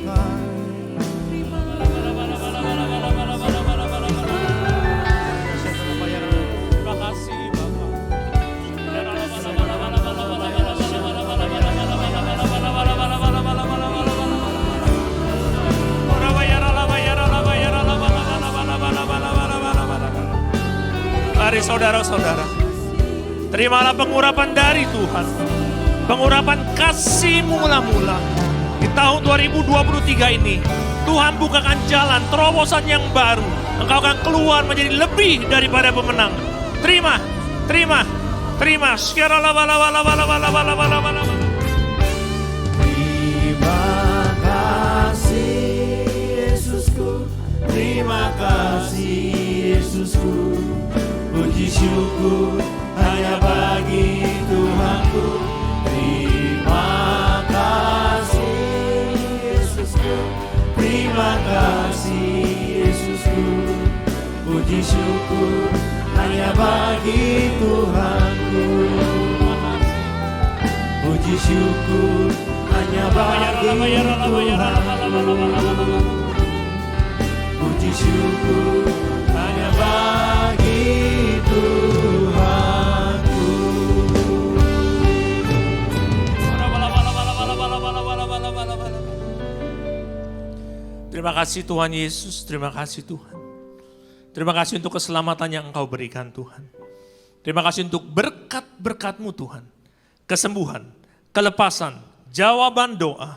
Mari saudara-saudara, terimalah pengurapan dari Tuhan. Pengurapan kasih mula-mula. Di tahun 2023 ini, Tuhan bukakan jalan, terobosan yang baru. Engkau akan keluar menjadi lebih daripada pemenang. Terima, terima, terima. Terima kasih Yesusku. Terima kasih Yesusku. Puji syukur hanya bagi Tuhanku. Terima kasih Yesusku. Terima kasih Yesusku. Puji syukur hanya bagi Tuhanku. Puji syukur hanya bagi Tuhanku. Puji syukur hanya bagi Tuhanku. Terima kasih Tuhan Yesus, terima kasih Tuhan. Terima kasih untuk keselamatan yang Engkau berikan Tuhan. Terima kasih untuk berkat-berkat-Mu Tuhan. Kesembuhan, kelepasan, jawaban doa,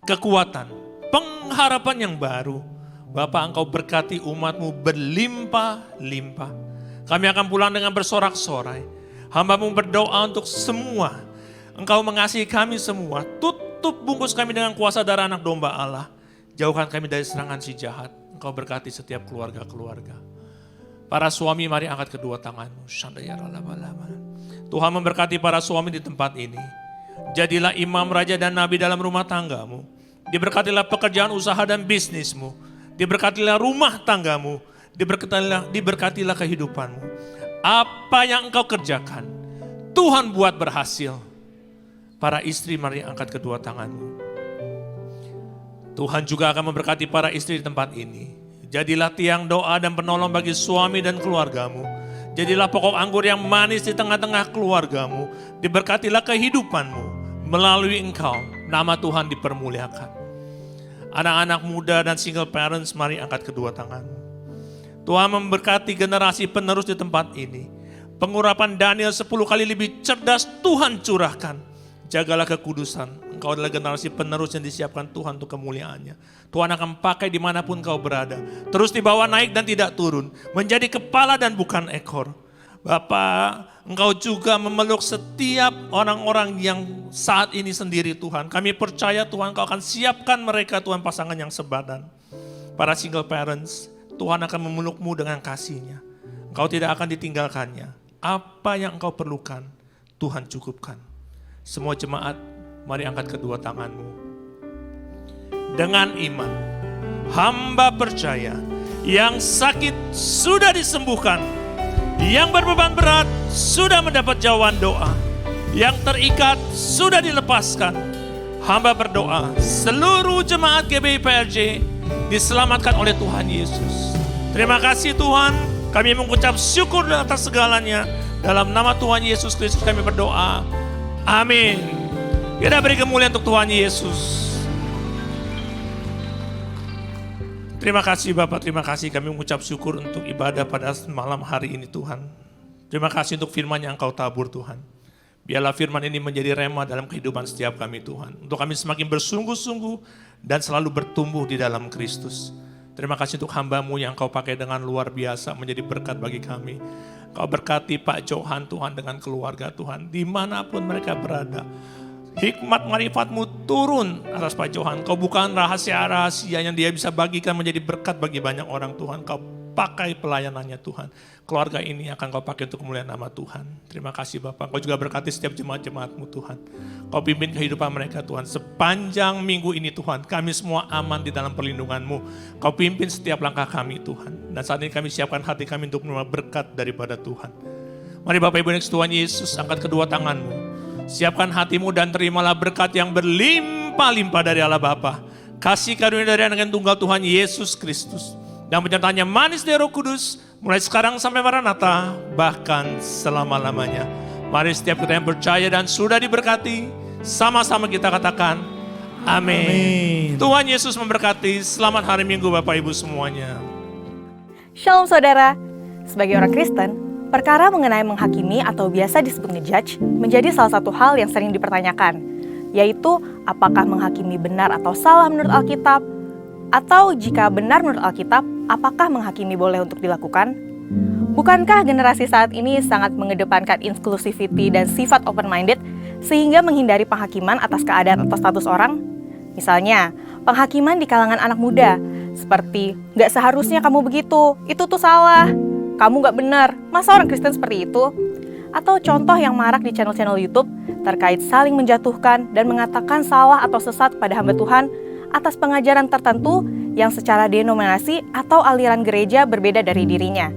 kekuatan, pengharapan yang baru. Bapa, Engkau berkati umat-Mu berlimpah-limpah. Kami akan pulang dengan bersorak-sorai. Hamba-Mu berdoa untuk semua. Engkau mengasihi kami semua. Tutup bungkus kami dengan kuasa darah anak domba Allah. Jauhkan kami dari serangan si jahat. Engkau berkati setiap keluarga-keluarga. Para suami, mari angkat kedua tanganmu. Tuhan memberkati para suami di tempat ini. Jadilah imam, raja, dan nabi dalam rumah tanggamu. Diberkatilah pekerjaan usaha dan bisnismu. Diberkatilah rumah tanggamu. Diberkatilah kehidupanmu. Apa yang engkau kerjakan, Tuhan buat berhasil. Para istri, mari angkat kedua tanganmu. Tuhan juga akan memberkati para istri di tempat ini. Jadilah tiang doa dan penolong bagi suami dan keluargamu. Jadilah pokok anggur yang manis di tengah-tengah keluargamu. Diberkatilah kehidupanmu. Melalui engkau, nama Tuhan dipermuliakan. Anak-anak muda dan single parents, mari angkat kedua tanganmu. Tuhan memberkati generasi penerus di tempat ini. Pengurapan Daniel 10 kali lebih cerdas Tuhan curahkan. Jagalah kekudusan. Engkau adalah generasi penerus yang disiapkan Tuhan untuk kemuliaannya. Tuhan akan pakai dimanapun kau berada. Terus dibawa naik dan tidak turun. Menjadi kepala dan bukan ekor. Bapa, Engkau juga memeluk setiap orang-orang yang saat ini sendiri Tuhan. Kami percaya Tuhan, Engkau akan siapkan mereka Tuhan, pasangan yang sebadan. Para single parents, Tuhan akan memelukmu dengan kasih-Nya. Engkau tidak akan ditinggalkannya. Apa yang engkau perlukan, Tuhan cukupkan. Semua jemaat, mari angkat kedua tanganmu. Dengan iman, hamba percaya yang sakit sudah disembuhkan, yang berbeban berat sudah mendapat jawaban doa, yang terikat sudah dilepaskan. Hamba berdoa, seluruh jemaat GBI PRJ diselamatkan oleh Tuhan Yesus. Terima kasih Tuhan, kami mengucap syukur atas segalanya. Dalam nama Tuhan Yesus Kristus kami berdoa. Amin. Kita beri kemuliaan untuk Tuhan Yesus. Terima kasih Bapak, terima kasih kami mengucap syukur untuk ibadah pada malam hari ini Tuhan. Terima kasih untuk firman yang Engkau tabur Tuhan. Biarlah firman ini menjadi rema dalam kehidupan setiap kami Tuhan. Untuk kami semakin bersungguh-sungguh dan selalu bertumbuh di dalam Kristus. Terima kasih untuk hamba-Mu yang Kau pakai dengan luar biasa menjadi berkat bagi kami. Kau berkati Pak Johan Tuhan dengan keluarga Tuhan. Dimanapun mereka berada. Hikmat marifat-Mu turun atas Pak Johan. Kau bukan rahasia-rahasia yang dia bisa bagikan menjadi berkat bagi banyak orang Tuhan. Kau pakai pelayanannya Tuhan. Keluarga ini akan Kau pakai untuk kemuliaan nama Tuhan. Terima kasih Bapak. Kau juga berkati setiap jemaat-jemaat-Mu Tuhan. Kau pimpin kehidupan mereka Tuhan. Sepanjang minggu ini Tuhan, kami semua aman di dalam perlindungan-Mu. Kau pimpin setiap langkah kami Tuhan. Dan saat ini kami siapkan hati kami untuk menerima berkat daripada Tuhan. Mari Bapak Ibu Tuhan Yesus, angkat kedua tanganmu. Siapkan hatimu dan terimalah berkat yang berlimpah-limpah dari Allah Bapa. Kasih karunia dari Anak yang tunggal Tuhan Yesus Kristus. Dan penyertaannya manis dari Roh Kudus. Mulai sekarang sampai Maranatha, bahkan selama-lamanya. Mari setiap kita yang percaya dan sudah diberkati, sama-sama kita katakan, amin. Tuhan Yesus memberkati. Selamat hari Minggu Bapak Ibu semuanya. Shalom saudara. Sebagai orang Kristen, perkara mengenai menghakimi atau biasa disebut ngejudge menjadi salah satu hal yang sering dipertanyakan, yaitu apakah menghakimi benar atau salah menurut Alkitab, atau jika benar menurut Alkitab, apakah menghakimi boleh untuk dilakukan? Bukankah generasi saat ini sangat mengedepankan inclusivity dan sifat open-minded sehingga menghindari penghakiman atas keadaan atau status orang? Misalnya, penghakiman di kalangan anak muda, seperti "Gak seharusnya kamu begitu, itu tuh salah, kamu gak benar, masa orang Kristen seperti itu?" Atau contoh yang marak di channel-channel YouTube terkait saling menjatuhkan dan mengatakan salah atau sesat pada hamba Tuhan atas pengajaran tertentu yang secara denominasi atau aliran gereja berbeda dari dirinya.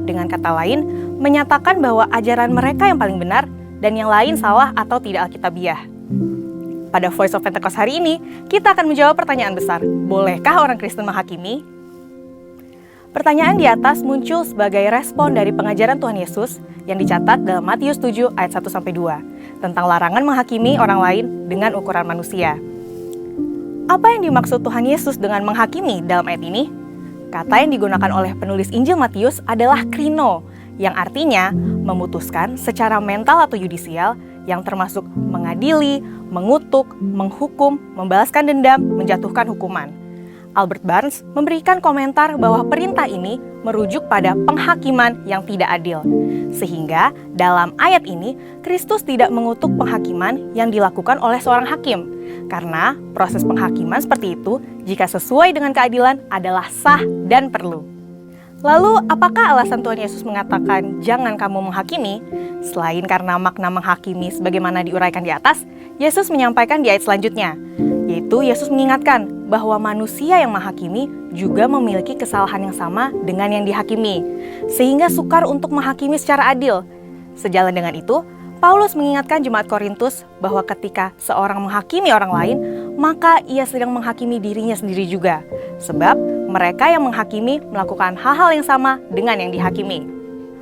Dengan kata lain, menyatakan bahwa ajaran mereka yang paling benar dan yang lain salah atau tidak alkitabiah. Pada Voice of Pentecost hari ini, kita akan menjawab pertanyaan besar, bolehkah orang Kristen menghakimi? Pertanyaan di atas muncul sebagai respon dari pengajaran Tuhan Yesus yang dicatat dalam Matius 7 ayat 1-2 tentang larangan menghakimi orang lain dengan ukuran manusia. Apa yang dimaksud Tuhan Yesus dengan menghakimi dalam ayat ini? Kata yang digunakan oleh penulis Injil Matius adalah krino, yang artinya memutuskan secara mental atau yudisial, yang termasuk mengadili, mengutuk, menghukum, membalaskan dendam, menjatuhkan hukuman. Albert Barnes memberikan komentar bahwa perintah ini merujuk pada penghakiman yang tidak adil. Sehingga dalam ayat ini, Kristus tidak mengutuk penghakiman yang dilakukan oleh seorang hakim. Karena proses penghakiman seperti itu, jika sesuai dengan keadilan, adalah sah dan perlu. Lalu, apakah alasan Tuhan Yesus mengatakan jangan kamu menghakimi? Selain karena makna menghakimi sebagaimana diuraikan di atas, Yesus menyampaikan di ayat selanjutnya, yaitu Yesus mengingatkan bahwa manusia yang menghakimi juga memiliki kesalahan yang sama dengan yang dihakimi, sehingga sukar untuk menghakimi secara adil. Sejalan dengan itu, Paulus mengingatkan jemaat Korintus bahwa ketika seorang menghakimi orang lain, maka ia sedang menghakimi dirinya sendiri juga. Sebab mereka yang menghakimi melakukan hal-hal yang sama dengan yang dihakimi.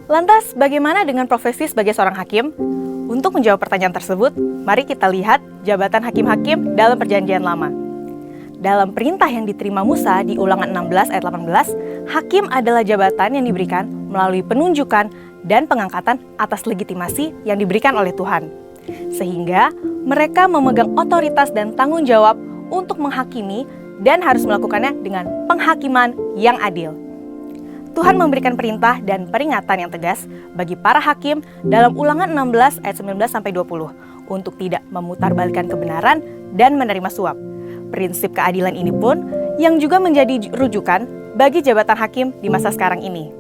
Lantas, bagaimana dengan profesi sebagai seorang hakim? Untuk menjawab pertanyaan tersebut, mari kita lihat jabatan hakim-hakim dalam Perjanjian Lama. Dalam perintah yang diterima Musa di Ulangan 16 ayat 18, hakim adalah jabatan yang diberikan melalui penunjukan dan pengangkatan atas legitimasi yang diberikan oleh Tuhan. Sehingga mereka memegang otoritas dan tanggung jawab untuk menghakimi dan harus melakukannya dengan penghakiman yang adil. Tuhan memberikan perintah dan peringatan yang tegas bagi para hakim dalam Ulangan 16 ayat 19-20 untuk tidak memutarbalikkan kebenaran dan menerima suap. Prinsip keadilan ini pun yang juga menjadi rujukan bagi jabatan hakim di masa sekarang ini.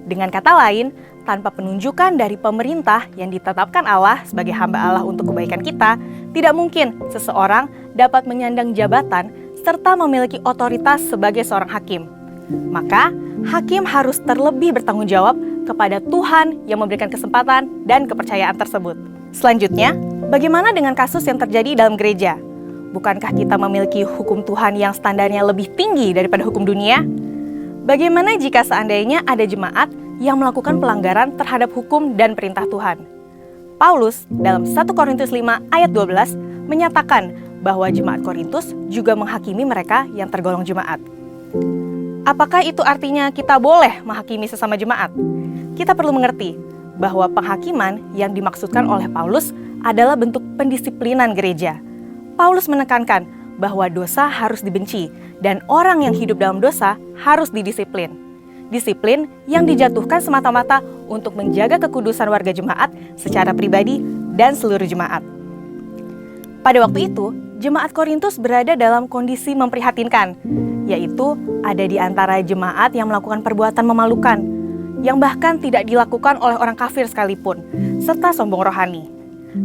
Dengan kata lain, tanpa penunjukan dari pemerintah yang ditetapkan Allah sebagai hamba Allah untuk kebaikan kita, tidak mungkin seseorang dapat menyandang jabatan serta memiliki otoritas sebagai seorang hakim. Maka, hakim harus terlebih bertanggung jawab kepada Tuhan yang memberikan kesempatan dan kepercayaan tersebut. Selanjutnya, bagaimana dengan kasus yang terjadi dalam gereja? Bukankah kita memiliki hukum Tuhan yang standarnya lebih tinggi daripada hukum dunia? Bagaimana jika seandainya ada jemaat yang melakukan pelanggaran terhadap hukum dan perintah Tuhan? Paulus dalam 1 Korintus 5 ayat 12 menyatakan bahwa jemaat Korintus juga menghakimi mereka yang tergolong jemaat. Apakah itu artinya kita boleh menghakimi sesama jemaat? Kita perlu mengerti bahwa penghakiman yang dimaksudkan oleh Paulus adalah bentuk pendisiplinan gereja. Paulus menekankan bahwa dosa harus dibenci dan orang yang hidup dalam dosa harus didisiplin. Disiplin yang dijatuhkan semata-mata untuk menjaga kekudusan warga jemaat secara pribadi dan seluruh jemaat. Pada waktu itu, jemaat Korintus berada dalam kondisi memprihatinkan, yaitu ada di antara jemaat yang melakukan perbuatan memalukan, yang bahkan tidak dilakukan oleh orang kafir sekalipun, serta sombong rohani.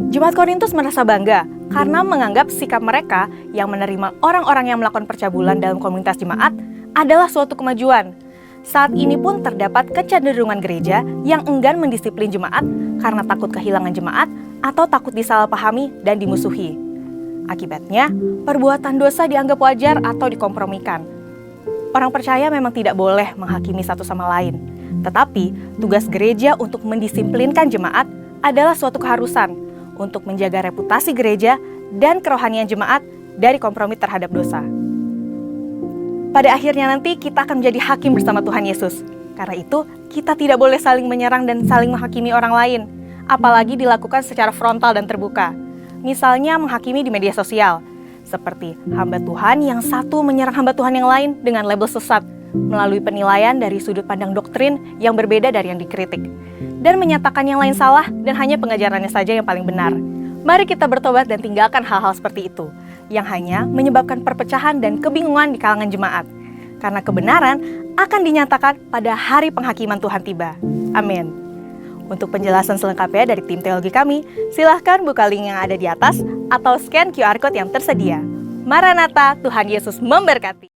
Jemaat Korintus merasa bangga karena menganggap sikap mereka yang menerima orang-orang yang melakukan percabulan dalam komunitas jemaat adalah suatu kemajuan. Saat ini pun terdapat kecenderungan gereja yang enggan mendisiplin jemaat karena takut kehilangan jemaat atau takut disalahpahami dan dimusuhi. Akibatnya, perbuatan dosa dianggap wajar atau dikompromikan. Orang percaya memang tidak boleh menghakimi satu sama lain, tetapi tugas gereja untuk mendisiplinkan jemaat adalah suatu keharusan untuk menjaga reputasi gereja dan kerohanian jemaat dari kompromi terhadap dosa. Pada akhirnya nanti kita akan menjadi hakim bersama Tuhan Yesus. Karena itu, kita tidak boleh saling menyerang dan saling menghakimi orang lain, apalagi dilakukan secara frontal dan terbuka. Misalnya menghakimi di media sosial, seperti hamba Tuhan yang satu menyerang hamba Tuhan yang lain dengan label sesat, melalui penilaian dari sudut pandang doktrin yang berbeda dari yang dikritik, dan menyatakan yang lain salah dan hanya pengajarannya saja yang paling benar. Mari kita bertobat dan tinggalkan hal-hal seperti itu, yang hanya menyebabkan perpecahan dan kebingungan di kalangan jemaat, karena kebenaran akan dinyatakan pada hari penghakiman Tuhan tiba. Amin. Untuk penjelasan selengkapnya dari tim teologi kami, silahkan buka link yang ada di atas atau scan QR Code yang tersedia. Maranatha, Tuhan Yesus memberkati.